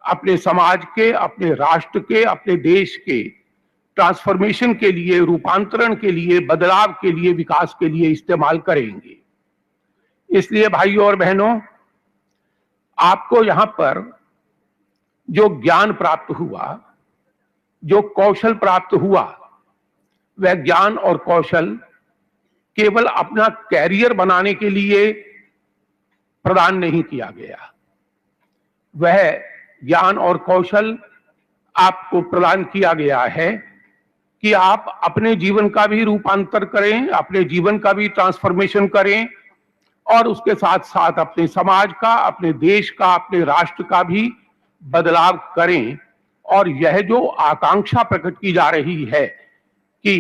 अपने समाज के, अपने राष्ट्र के, अपने देश के ट्रांसफॉर्मेशन के लिए, रूपांतरण के लिए, बदलाव के लिए, विकास के लिए इस्तेमाल करेंगे। इसलिए भाइयों और बहनों, आपको यहां पर जो ज्ञान प्राप्त हुआ, जो कौशल प्राप्त हुआ, वह ज्ञान और कौशल केवल अपना कैरियर बनाने के लिए प्रदान नहीं किया गया। वह ज्ञान और कौशल आपको प्रदान किया गया है कि आप अपने जीवन का भी रूपांतर करें, अपने जीवन का भी ट्रांसफॉर्मेशन करें और उसके साथ साथ अपने समाज का, अपने देश का, अपने राष्ट्र का भी बदलाव करें। और यह जो आकांक्षा प्रकट की जा रही है कि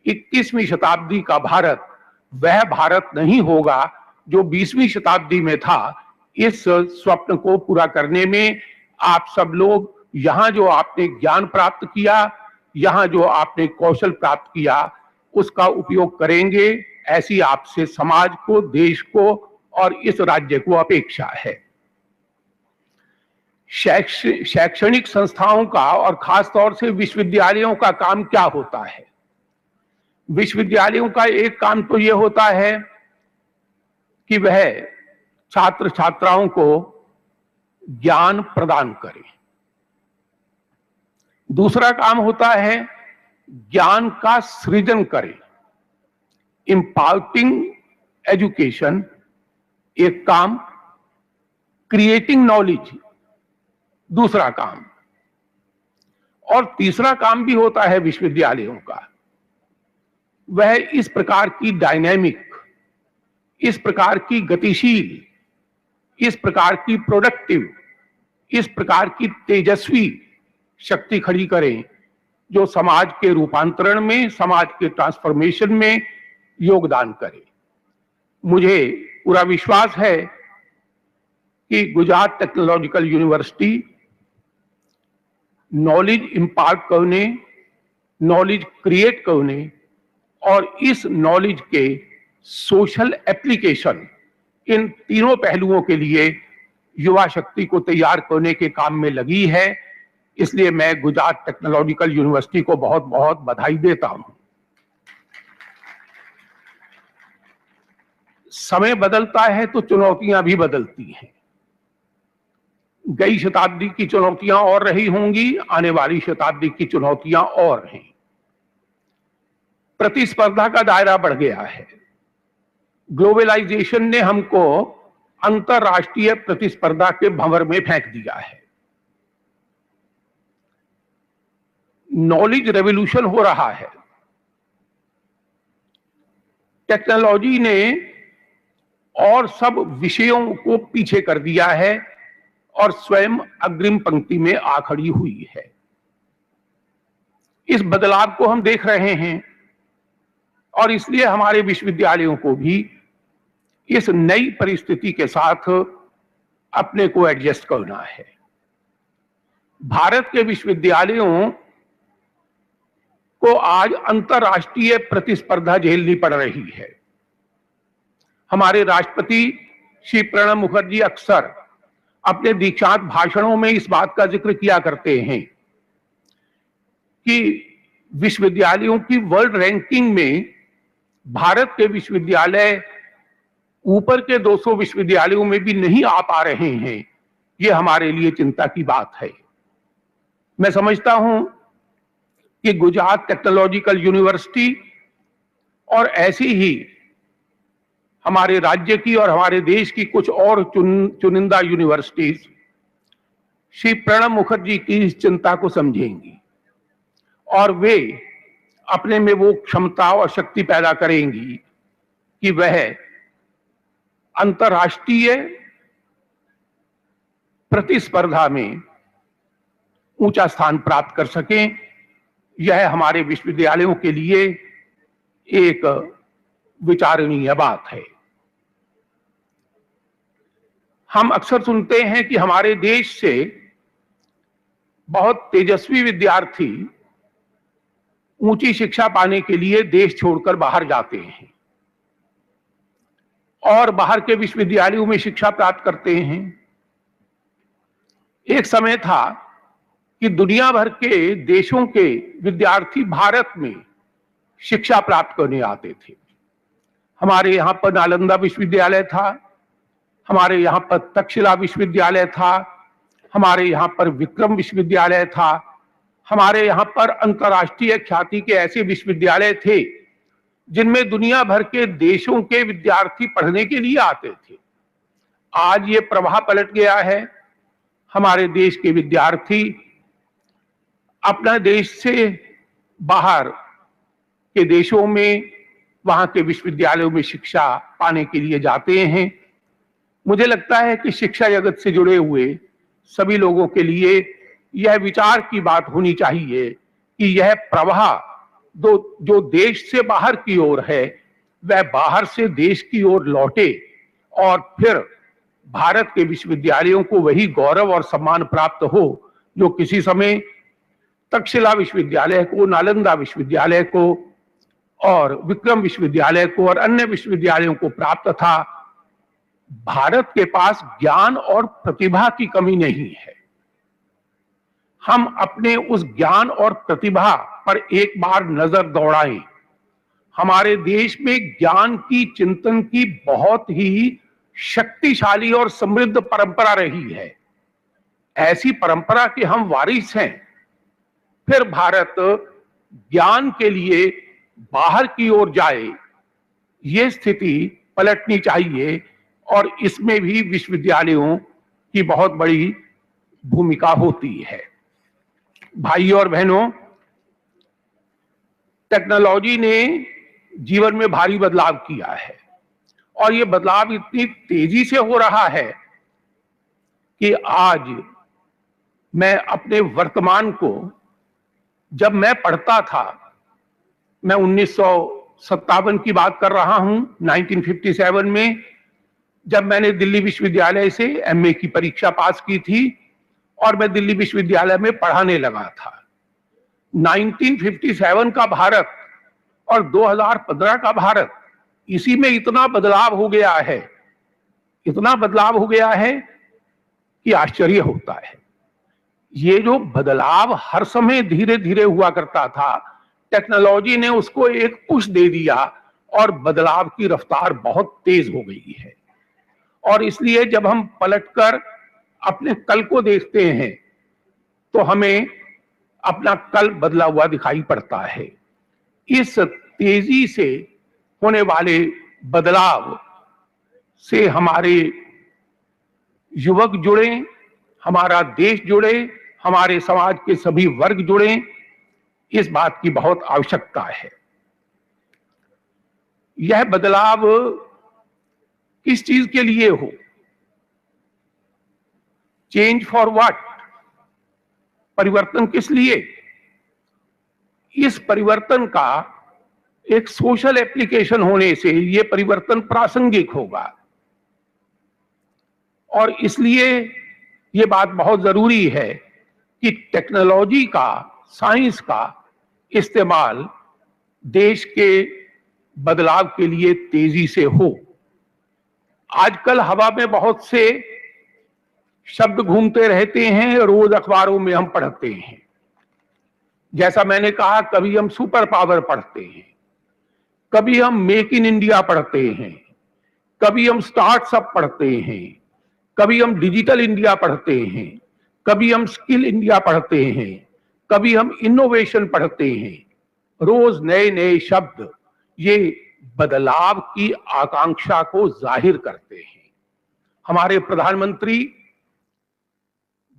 21वीं शताब्दी का भारत वह भारत नहीं होगा जो 20वीं शताब्दी में था, इस स्वप्न को पूरा करने में आप सब लोग यहां जो आपने ज्ञान प्राप्त किया, यहां जो आपने कौशल प्राप्त किया, उसका उपयोग करेंगे, ऐसी आपसे समाज को, देश को और इस राज्य को अपेक्षा है। शैक्षणिक संस्थाओं का और खास तौर से विश्वविद्यालयों का काम क्या होता है? विश्वविद्यालयों का एक काम तो यह होता है कि वह छात्र छात्राओं को ज्ञान प्रदान करें। दूसरा काम होता है ज्ञान का सृजन करें, इम्पार्टिंग एजुकेशन एक काम, क्रिएटिंग नॉलेज दूसरा काम। और तीसरा काम भी होता है विश्वविद्यालयों का, वह इस प्रकार की डायनेमिक, इस प्रकार की गतिशील, इस प्रकार की प्रोडक्टिव, इस प्रकार की तेजस्वी शक्ति खड़ी करें जो समाज के रूपांतरण में, समाज के ट्रांसफॉर्मेशन में योगदान करे। मुझे पूरा विश्वास है कि गुजरात टेक्नोलॉजिकल यूनिवर्सिटी नॉलेज इंपार्ट करने, नॉलेज क्रिएट करने और इस नॉलेज के सोशल एप्लीकेशन, इन तीनों पहलुओं के लिए युवा शक्ति को तैयार करने के काम में लगी है। इसलिए मैं गुजरात टेक्नोलॉजिकल यूनिवर्सिटी को बहुत बहुत बधाई देता हूं। समय बदलता है तो चुनौतियां भी बदलती हैं। गई शताब्दी की चुनौतियां और रही होंगी, आने वाली शताब्दी की चुनौतियां और हैं। प्रतिस्पर्धा का दायरा बढ़ गया है। ग्लोबलाइजेशन ने हमको अंतरराष्ट्रीय प्रतिस्पर्धा के भंवर में फेंक दिया है। नॉलेज रेवोल्यूशन हो रहा है। टेक्नोलॉजी ने और सब विषयों को पीछे कर दिया है और स्वयं अग्रिम पंक्ति में आ खड़ी हुई है। इस बदलाव को हम देख रहे हैं और इसलिए हमारे विश्वविद्यालयों को भी इस नई परिस्थिति के साथ अपने को एडजस्ट करना है। भारत के विश्वविद्यालयों को आज अंतर्राष्ट्रीय प्रतिस्पर्धा झेलनी पड़ रही है। हमारे राष्ट्रपति श्री प्रणब मुखर्जी अक्सर अपने दीक्षांत भाषणों में इस बात का जिक्र किया करते हैं कि विश्वविद्यालयों की वर्ल्ड रैंकिंग में भारत के विश्वविद्यालय ऊपर के 200 विश्वविद्यालयों में भी नहीं आ पा रहे हैं। ये हमारे लिए चिंता की बात है। मैं समझता हूं कि गुजरात टेक्नोलॉजिकल यूनिवर्सिटी और ऐसी ही हमारे राज्य की और हमारे देश की कुछ और चुनिंदा यूनिवर्सिटीज श्री प्रणब मुखर्जी की इस चिंता को समझेंगी और वे अपने में वो क्षमता और शक्ति पैदा करेंगी कि वह अंतर्राष्ट्रीय प्रतिस्पर्धा में ऊंचा स्थान प्राप्त कर सकें। यह हमारे विश्वविद्यालयों के लिए एक विचारणीय बात है। हम अक्सर सुनते हैं कि हमारे देश से बहुत तेजस्वी विद्यार्थी ऊंची शिक्षा पाने के लिए देश छोड़कर बाहर जाते हैं और बाहर के विश्वविद्यालयों में शिक्षा प्राप्त करते हैं। एक समय था कि दुनिया भर के देशों के विद्यार्थी भारत में शिक्षा प्राप्त करने आते थे। हमारे यहाँ पर नालंदा विश्वविद्यालय था, हमारे यहाँ पर तक्षशिला विश्वविद्यालय था, हमारे यहाँ पर विक्रम विश्वविद्यालय था, हमारे यहाँ पर अंतर्राष्ट्रीय ख्याति के ऐसे विश्वविद्यालय थे जिनमें दुनिया भर के देशों के विद्यार्थी पढ़ने के लिए आते थे। आज ये प्रवाह पलट गया है। हमारे देश के विद्यार्थी अपना देश से बाहर के देशों में वहां के विश्वविद्यालयों में शिक्षा पाने के लिए जाते हैं। मुझे लगता है कि शिक्षा जगत से जुड़े हुए सभी लोगों के लिए यह विचार की बात होनी चाहिए कि यह प्रवाह जो देश से बाहर की ओर है वह बाहर से देश की ओर लौटे और फिर भारत के विश्वविद्यालयों को वही गौरव और सम्मान प्राप्त हो जो किसी समय तक्षशिला विश्वविद्यालय को, नालंदा विश्वविद्यालय को और विक्रम विश्वविद्यालय को और अन्य विश्वविद्यालयों को प्राप्त था। भारत के पास ज्ञान और प्रतिभा की कमी नहीं है। हम अपने उस ज्ञान और प्रतिभा पर एक बार नजर दौड़ाएं। हमारे देश में ज्ञान की, चिंतन की बहुत ही शक्तिशाली और समृद्ध परंपरा रही है। ऐसी परंपरा के हम वारिस हैं। फिर भारत ज्ञान के लिए बाहर की ओर जाए, ये स्थिति पलटनी चाहिए और इसमें भी विश्वविद्यालयों की बहुत बड़ी भूमिका होती है। भाइयों और बहनों, टेक्नोलॉजी ने जीवन में भारी बदलाव किया है और ये बदलाव इतनी तेजी से हो रहा है कि आज मैं अपने वर्तमान को, जब मैं पढ़ता था, मैं 1957 की बात कर रहा हूं, 1957 में जब मैंने दिल्ली विश्वविद्यालय से एमए की परीक्षा पास की थी और मैं दिल्ली विश्वविद्यालय में पढ़ाने लगा था। 1957 का भारत और 2015 का भारत, इसी में इतना बदलाव हो गया है, इतना बदलाव हो गया है कि आश्चर्य होता है। ये जो बदलाव हर समय धीरे धीरे हुआ करता था, टेक्नोलॉजी ने उसको एक पुश दे दिया और बदलाव की रफ्तार बहुत तेज हो गई है। और इसलिए जब हम पलटकर अपने कल को देखते हैं तो हमें अपना कल बदला हुआ दिखाई पड़ता है। इस तेजी से होने वाले बदलाव से हमारे युवक जुड़े, हमारा देश जुड़े, हमारे समाज के सभी वर्ग जुड़े, इस बात की बहुत आवश्यकता है। यह बदलाव किस चीज के लिए हो? Change for what? परिवर्तन किस लिए? इस परिवर्तन का एक सोशल एप्लीकेशन होने से यह परिवर्तन प्रासंगिक होगा और इसलिए यह बात बहुत जरूरी है कि टेक्नोलॉजी का, साइंस का इस्तेमाल देश के बदलाव के लिए तेजी से हो। आजकल हवा में बहुत से शब्द घूमते रहते हैं, रोज अखबारों में हम पढ़ते हैं। जैसा मैंने कहा, कभी हम सुपर पावर पढ़ते हैं, कभी हम मेक इन इंडिया पढ़ते हैं, कभी हम स्टार्टअप पढ़ते हैं, कभी हम डिजिटल इंडिया पढ़ते हैं, कभी हम स्किल इंडिया पढ़ते हैं, कभी हम इनोवेशन पढ़ते हैं। रोज नए नए शब्द ये बदलाव की आकांक्षा को जाहिर करते हैं। हमारे प्रधानमंत्री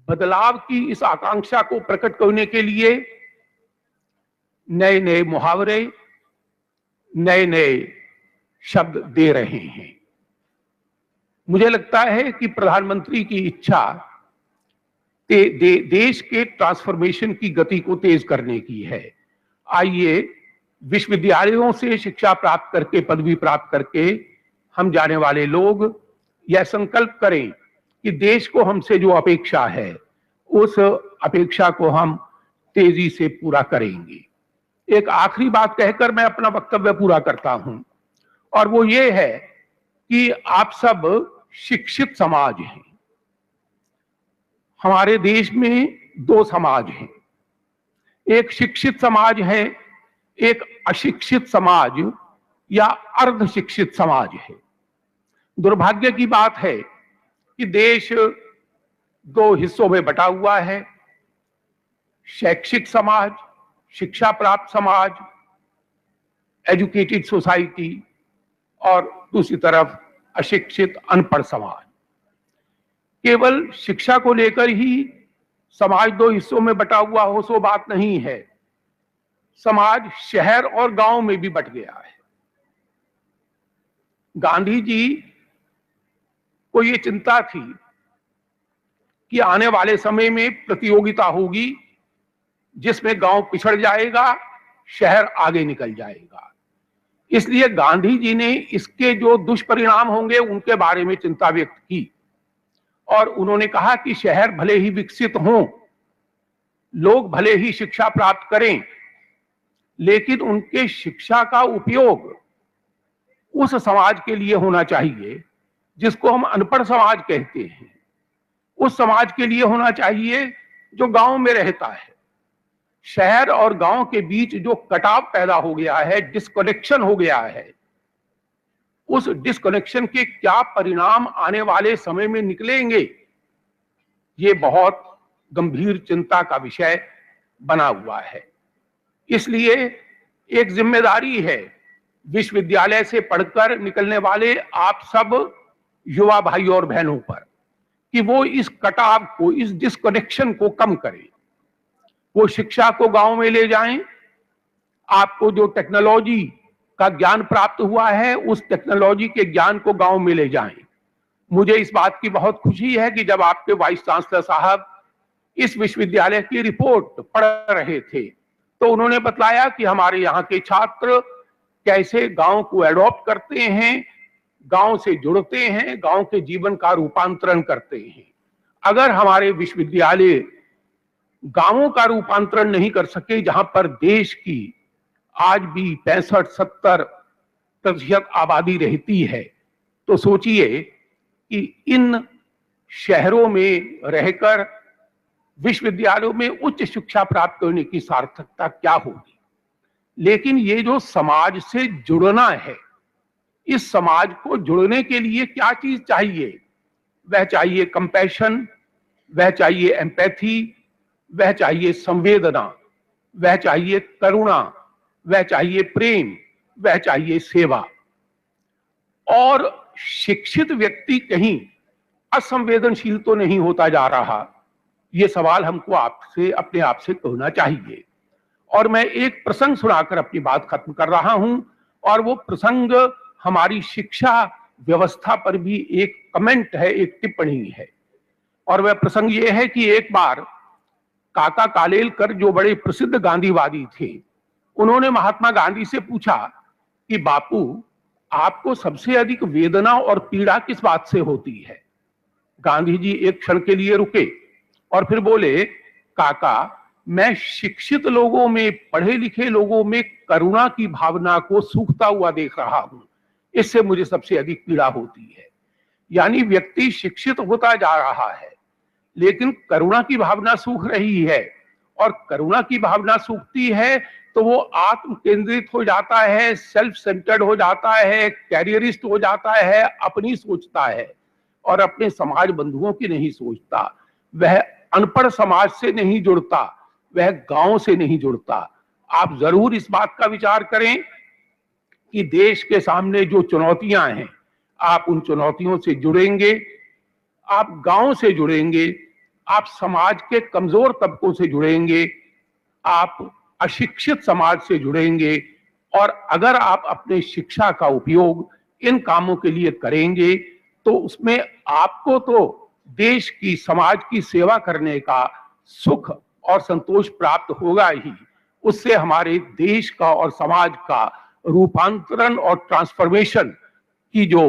बदलाव की इस आकांक्षा को प्रकट करने के लिए नए नए मुहावरे, नए नए शब्द दे रहे हैं। मुझे लगता है कि प्रधानमंत्री की इच्छा देश के ट्रांसफॉर्मेशन की गति को तेज करने की है। आइए विश्वविद्यालयों से शिक्षा प्राप्त करके, पदवी प्राप्त करके हम जाने वाले लोग यह संकल्प करें कि देश को हमसे जो अपेक्षा है उस अपेक्षा को हम तेजी से पूरा करेंगे। एक आखिरी बात कहकर मैं अपना वक्तव्य पूरा करता हूं, और वो ये है कि आप सब शिक्षित समाज हैं। हमारे देश में दो समाज हैं, एक शिक्षित समाज है, एक अशिक्षित समाज या अर्ध शिक्षित समाज है। दुर्भाग्य की बात है कि देश दो हिस्सों में बटा हुआ है, शैक्षिक समाज, शिक्षा प्राप्त समाज, एजुकेटेड सोसाइटी, और दूसरी तरफ अशिक्षित अनपढ़ समाज। केवल शिक्षा को लेकर ही समाज दो हिस्सों में बटा हुआ हो सो बात नहीं है। समाज शहर और गांव में भी बट गया है। गांधी जी को ये चिंता थी कि आने वाले समय में प्रतियोगिता होगी जिसमें गांव पिछड़ जाएगा, शहर आगे निकल जाएगा। इसलिए गांधी जी ने इसके जो दुष्परिणाम होंगे उनके बारे में चिंता व्यक्त की, और उन्होंने कहा कि शहर भले ही विकसित हों, लोग भले ही शिक्षा प्राप्त करें, लेकिन उनके शिक्षा का उपयोग उस समाज के लिए होना चाहिए जिसको हम अनपढ़ समाज कहते हैं। उस समाज के लिए होना चाहिए जो गांव में रहता है। शहर और गांव के बीच जो कटाव पैदा हो गया है, डिस्कनेक्शन हो गया है, उस डिस्कनेक्शन के क्या परिणाम आने वाले समय में निकलेंगे, ये बहुत गंभीर चिंता का विषय बना हुआ है। इसलिए एक जिम्मेदारी है विश्वविद्यालय से पढ़कर निकलने वाले आप सब युवा भाई और बहनों पर कि वो इस कटाव को, इस डिस्कनेक्शन को कम करें। वो शिक्षा को गांव में ले जाएं। आपको जो टेक्नोलॉजी का ज्ञान प्राप्त हुआ है उस टेक्नोलॉजी के ज्ञान को गांव में ले जाएं। मुझे इस बात की बहुत खुशी है कि जब आपके वाइस चांसलर साहब इस विश्वविद्यालय की रिपोर्ट पढ़ रहे थे तो उन्होंने बताया कि हमारे यहाँ के छात्र कैसे गांव को एडॉप्ट करते हैं, गांव से जुड़ते हैं, गांव के जीवन का रूपांतरण करते हैं। अगर हमारे विश्वविद्यालय गांवों का रूपांतरण नहीं कर सके, जहां पर देश की आज भी 65-70% आबादी रहती है, तो सोचिए कि इन शहरों में रहकर विश्वविद्यालयों में उच्च शिक्षा प्राप्त करने की सार्थकता क्या होगी। लेकिन ये जो समाज से जुड़ना है, इस समाज को जुड़ने के लिए क्या चीज चाहिए? वह चाहिए कंपैशन, वह चाहिए एम्पैथी, वह चाहिए संवेदना, वह चाहिए करुणा, वह चाहिए प्रेम, वह चाहिए सेवा। और शिक्षित व्यक्ति कहीं असंवेदनशील तो नहीं होता जा रहा, ये सवाल हमको आपसे, अपने आप से कहना चाहिए। और मैं एक प्रसंग सुनाकर अपनी बात खत्म कर रहा हूं, और वो प्रसंग हमारी शिक्षा व्यवस्था पर भी एक कमेंट है, एक टिप्पणी है। और वह प्रसंग ये है कि एक बार काका कालेलकर, जो बड़े प्रसिद्ध गांधीवादी थे, उन्होंने महात्मा गांधी से पूछा कि बापू, आपको सबसे अधिक वेदना और पीड़ा किस बात से होती है? गांधी जी एक क्षण के लिए रुके और फिर बोले, काका, मैं शिक्षित लोगों में, पढ़े लिखे लोगों में करुणा की भावना को सूखता हुआ देख रहा हूं। इससे मुझे सबसे अधिक पीड़ा होती है। यानी व्यक्ति शिक्षित होता जा रहा है, लेकिन करुणा की भावना सूख रही है, और करुणा की भावना सूखती है तो वो आत्म केंद्रित हो जाता है, सेल्फ सेंटर्ड हो जाता है, कैरियरिस्ट हो जाता है, अपनी सोचता है और अपने समाज बंधुओं की नहीं सोचता। वह अनपढ़ समाज से नहीं जुड़ता, वह गांव से नहीं जुड़ता। आप जरूर इस बात का विचार करें कि देश के सामने जो चुनौतियां हैं, आप उन चुनौतियों से जुड़ेंगे, आप गांव से जुड़ेंगे, आप समाज के कमजोर तबकों से जुड़ेंगे, आप अशिक्षित समाज से जुड़ेंगे, और अगर आप अपने शिक्षा का उपयोग इन कामों के लिए करेंगे तो उसमें आपको तो देश की, समाज की सेवा करने का सुख और संतोष प्राप्त होगा ही, उससे हमारे देश का और समाज का रूपांतरण और ट्रांसफॉर्मेशन की जो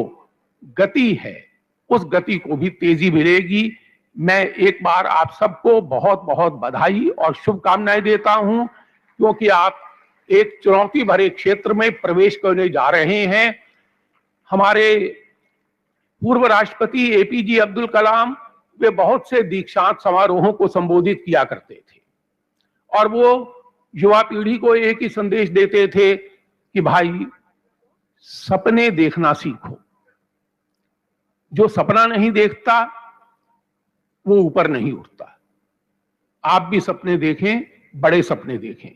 गति है, उस गति को भी तेजी मिलेगी। मैं एक बार आप सबको बहुत बहुत बधाई और शुभकामनाएं देता हूं, क्योंकि आप एक चुनौती भरे क्षेत्र में प्रवेश करने जा रहे हैं। हमारे पूर्व राष्ट्रपति एपीजे अब्दुल कलाम, वे बहुत से दीक्षांत समारोहों को संबोधित किया करते थे, और वो युवा पीढ़ी को एक ही संदेश देते थे कि भाई सपने देखना सीखो। जो सपना नहीं देखता वो ऊपर नहीं उठता। आप भी सपने देखें, बड़े सपने देखें।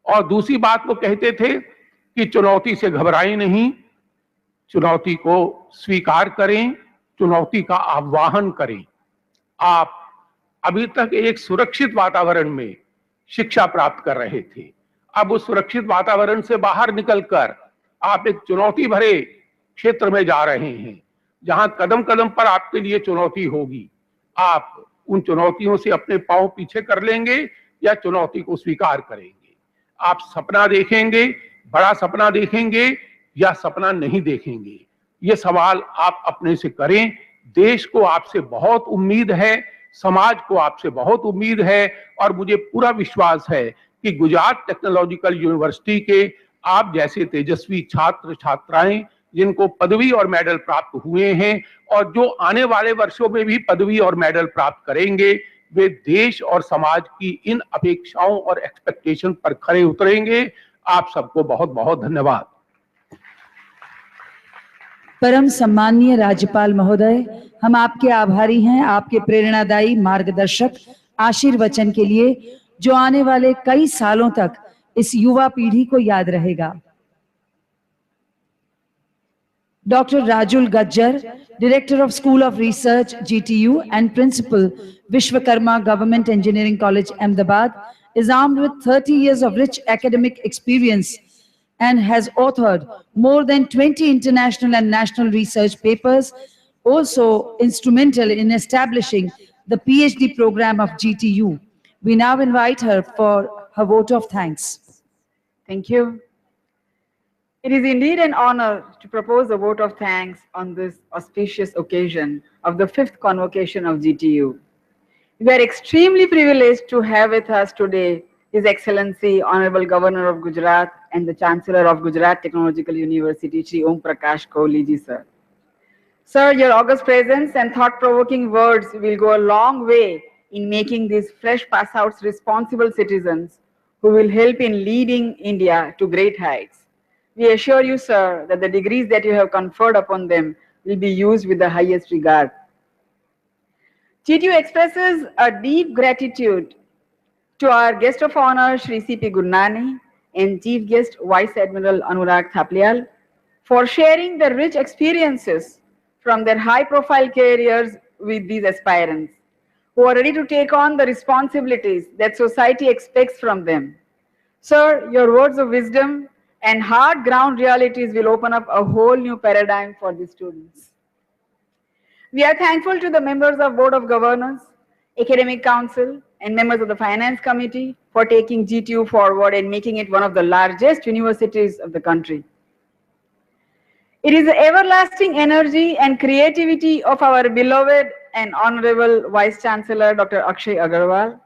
और दूसरी बात वो कहते थे कि चुनौती से घबराएं नहीं, चुनौती को स्वीकार करें, चुनौती का आह्वान करें। आप अभी तक एक सुरक्षित वातावरण में शिक्षा प्राप्त कर रहे थे, अब उस सुरक्षित वातावरण से बाहर निकलकर आप एक चुनौती भरे क्षेत्र में जा रहे हैं, जहां कदम कदम पर आपके लिए चुनौती होगी। आप उन चुनौतियों से अपने पांव पीछे कर लेंगे या चुनौती को स्वीकार करेंगे? आप सपना देखेंगे, बड़ा सपना देखेंगे या सपना नहीं देखेंगे? ये सवाल आप अपने से करें। देश को आपसे बहुत उम्मीद है, समाज को आपसे बहुत उम्मीद है, और मुझे पूरा विश्वास है कि गुजरात टेक्नोलॉजिकल यूनिवर्सिटी के आप जैसे तेजस्वी छात्र छात्राएं, जिनको पदवी और मेडल प्राप्त हुए हैं और जो आने वाले वर्षों में भी पदवी और मेडल प्राप्त करेंगे, वे देश और समाज की इन अपेक्षाओं और एक्सपेक्टेशन पर खरे उतरेंगे। आप सबको बहुत बहुत धन्यवाद। परम सम्माननीय राज्यपाल महोदय, हम आपके आभारी हैं, आपके प्रेरणादायी मार्गदर्शक आशीर्वचन के लिए, जो आने वाले कई सालों तक इस युवा पीढ़ी को याद रहेगा। Dr. Rajul Gajjar, Director of School of Research, GTU, and Principal, Vishwakarma Government Engineering College, Ahmedabad, is armed with 30 years of rich academic experience and has authored more than 20 international and national research papers, also instrumental in establishing the PhD program of GTU. We now invite her for her vote of thanks. Thank you. It is indeed an honor to propose a vote of thanks on this auspicious occasion of the 5th convocation of GTU. We are extremely privileged to have with us today His Excellency Honorable Governor of Gujarat and the Chancellor of Gujarat Technological University, Shri Om Prakash Kohli ji, sir. Sir, your august presence and thought-provoking words will go a long way in making these fresh pass-outs responsible citizens who will help in leading India to great heights. We assure you, sir, that the degrees that you have conferred upon them will be used with the highest regard. GTU expresses a deep gratitude to our guest of honor, Shri C.P. Gurnani, and Chief Guest Vice Admiral Anurag Thaplial, for sharing the rich experiences from their high-profile careers with these aspirants, who are ready to take on the responsibilities that society expects from them. Sir, your words of wisdom and hard ground realities will open up a whole new paradigm for the students. We are thankful to the members of Board of Governors, Academic Council, and members of the Finance Committee for taking GTU forward and making it one of the largest universities of the country. It is the everlasting energy and creativity of our beloved and Honorable Vice Chancellor, Dr. Akshay Agarwal,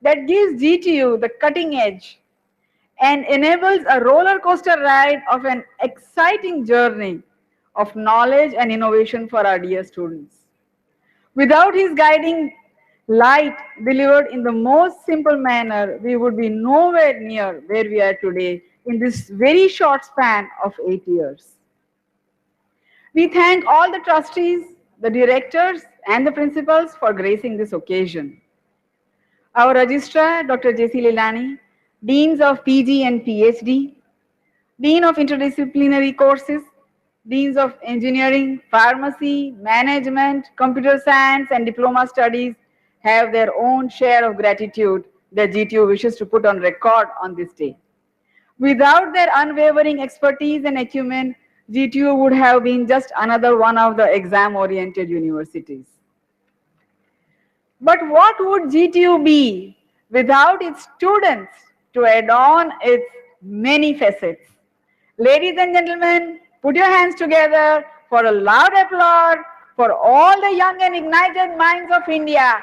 that gives GTU the cutting edge and enables a roller coaster ride of an exciting journey of knowledge and innovation for our dear students. Without his guiding light delivered in the most simple manner, we would be nowhere near where we are today in this very short span of 8 years. We thank all the trustees, the directors, and the principals for gracing this occasion. Our registrar, Dr. J.C. Lilani, deans of PG and PhD, dean of interdisciplinary courses, deans of engineering, pharmacy, management, computer science, and diploma studies have their own share of gratitude that GTU wishes to put on record on this day. Without their unwavering expertise and acumen, GTU would have been just another one of the exam-oriented universities. But what would GTU be without its students to adorn its many facets? Ladies and gentlemen, put your hands together for a loud applause for all the young and ignited minds of India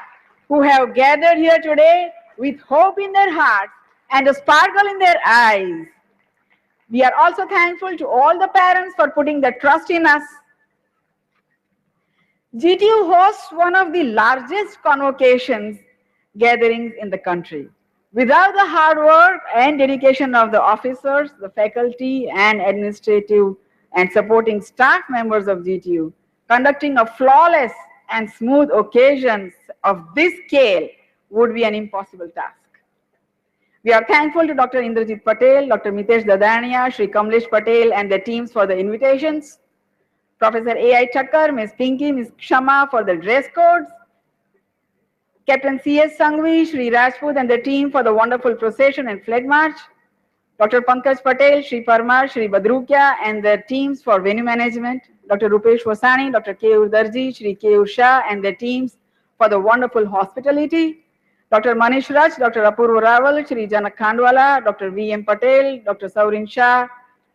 who have gathered here today with hope in their hearts and a sparkle in their eyes. We are also thankful to all the parents for putting their trust in us. GTU hosts one of the largest convocations gatherings in the country. Without the hard work and dedication of the officers, the faculty, and administrative and supporting staff members of GTU, conducting a flawless and smooth occasions of this scale would be an impossible task. We are thankful to Dr. Indrajit Patel, Dr. Mitesh Dadania, Shri Kamlesh Patel, and their teams for the invitations. Professor A.I. Thakkar, Ms. Pinky, Ms. Kshama for the dress codes. Captain C.S. Sangvi, Shri Rajput, and the team for the wonderful procession and flag march. Dr. Pankaj Patel, Shri Parmar, Shri Badrukia, and their teams for venue management. Dr. Rupesh Vasani, Dr. K.U. Darji, Shri K.U. Shah, and their teams for the wonderful hospitality. Dr. Manish Raj, Dr. Apurva Raval, Shri Janak Khandwala, Dr. V.M. Patel, Dr. Saurin Shah,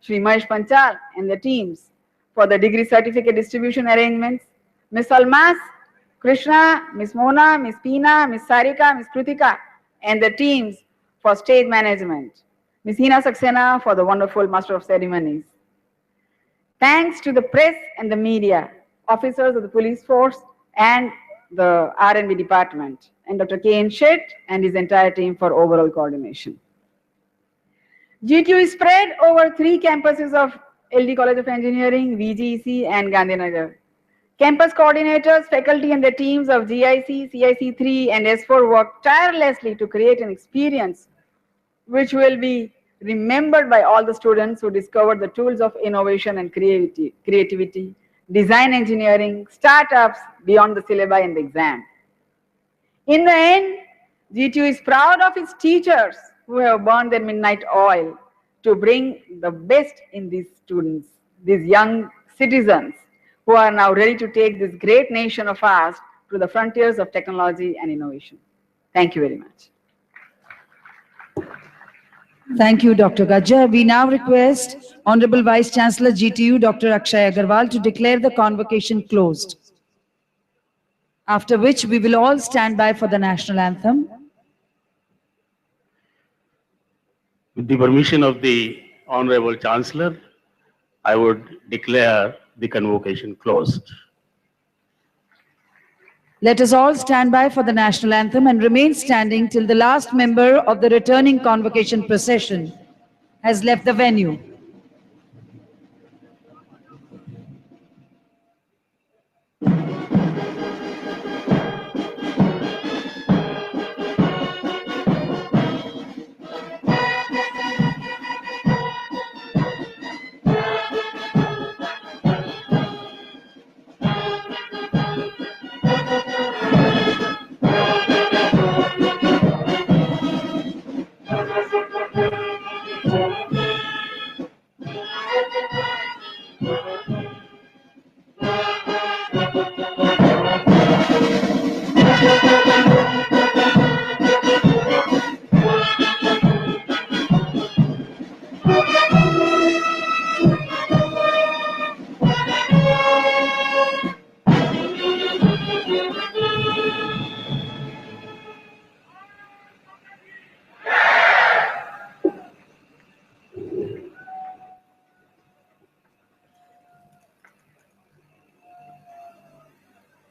Shri Mahesh Panchal, and the teams for the degree certificate distribution arrangements. Ms. Almas, Krishna, Ms. Mona, Ms. Peena, Ms. Sarika, Ms. Kritika, and the teams for stage management. Ms. Hina Saxena for the wonderful Master of Ceremonies. Thanks to the press and the media, officers of the police force, and the R&B department, and Dr. K.N. Shet and his entire team for overall coordination. GTU is spread over 3 campuses of LD College of Engineering, VGEC, and Gandhinagar. Campus coordinators, faculty, and the teams of GIC, CIC3, and S4 work tirelessly to create an experience which will be remembered by all the students who discovered the tools of innovation and creativity, design engineering, startups beyond the syllabi and the exam. In the end, GTU is proud of its teachers who have burned their midnight oil to bring the best in these students, these young citizens who are now ready to take this great nation of ours to the frontiers of technology and innovation. Thank you very much. Thank you, Dr. Gajjar. We now request Honorable Vice Chancellor GTU, Dr. Akshay Agarwal, to declare the convocation closed. After which we will all stand by for the national anthem. With the permission of the Honorable Chancellor, I would declare the convocation closed. Let us all stand by for the national anthem and remain standing till the last member of the returning convocation procession has left the venue.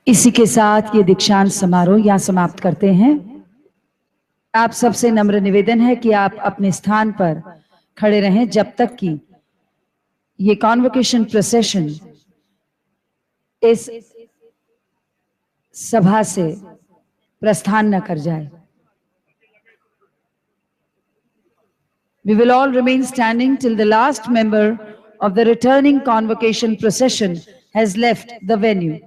इसी के साथ ये दीक्षांत समारोह यहाँ समाप्त करते हैं। आप सबसे नम्र निवेदन है कि आप अपने स्थान पर खड़े रहें जब तक कि ये कॉन्वोकेशन प्रोसेशन इस सभा से प्रस्थान न कर जाए। We will all remain standing till the last member of the returning convocation procession has left the venue.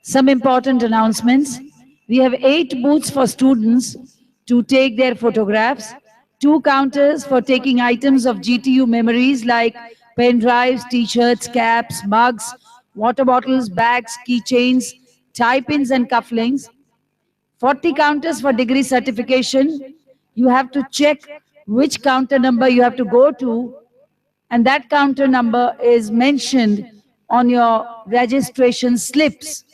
Some important announcements. We have 8 booths for students to take their photographs, 2 counters for taking items of GTU memories like pen drives, t-shirts, caps, mugs, water bottles, bags, keychains, tie pins and cufflinks, 40 counters for degree certification. You have to check which counter number you have to go to, and that counter number is mentioned on your registration slips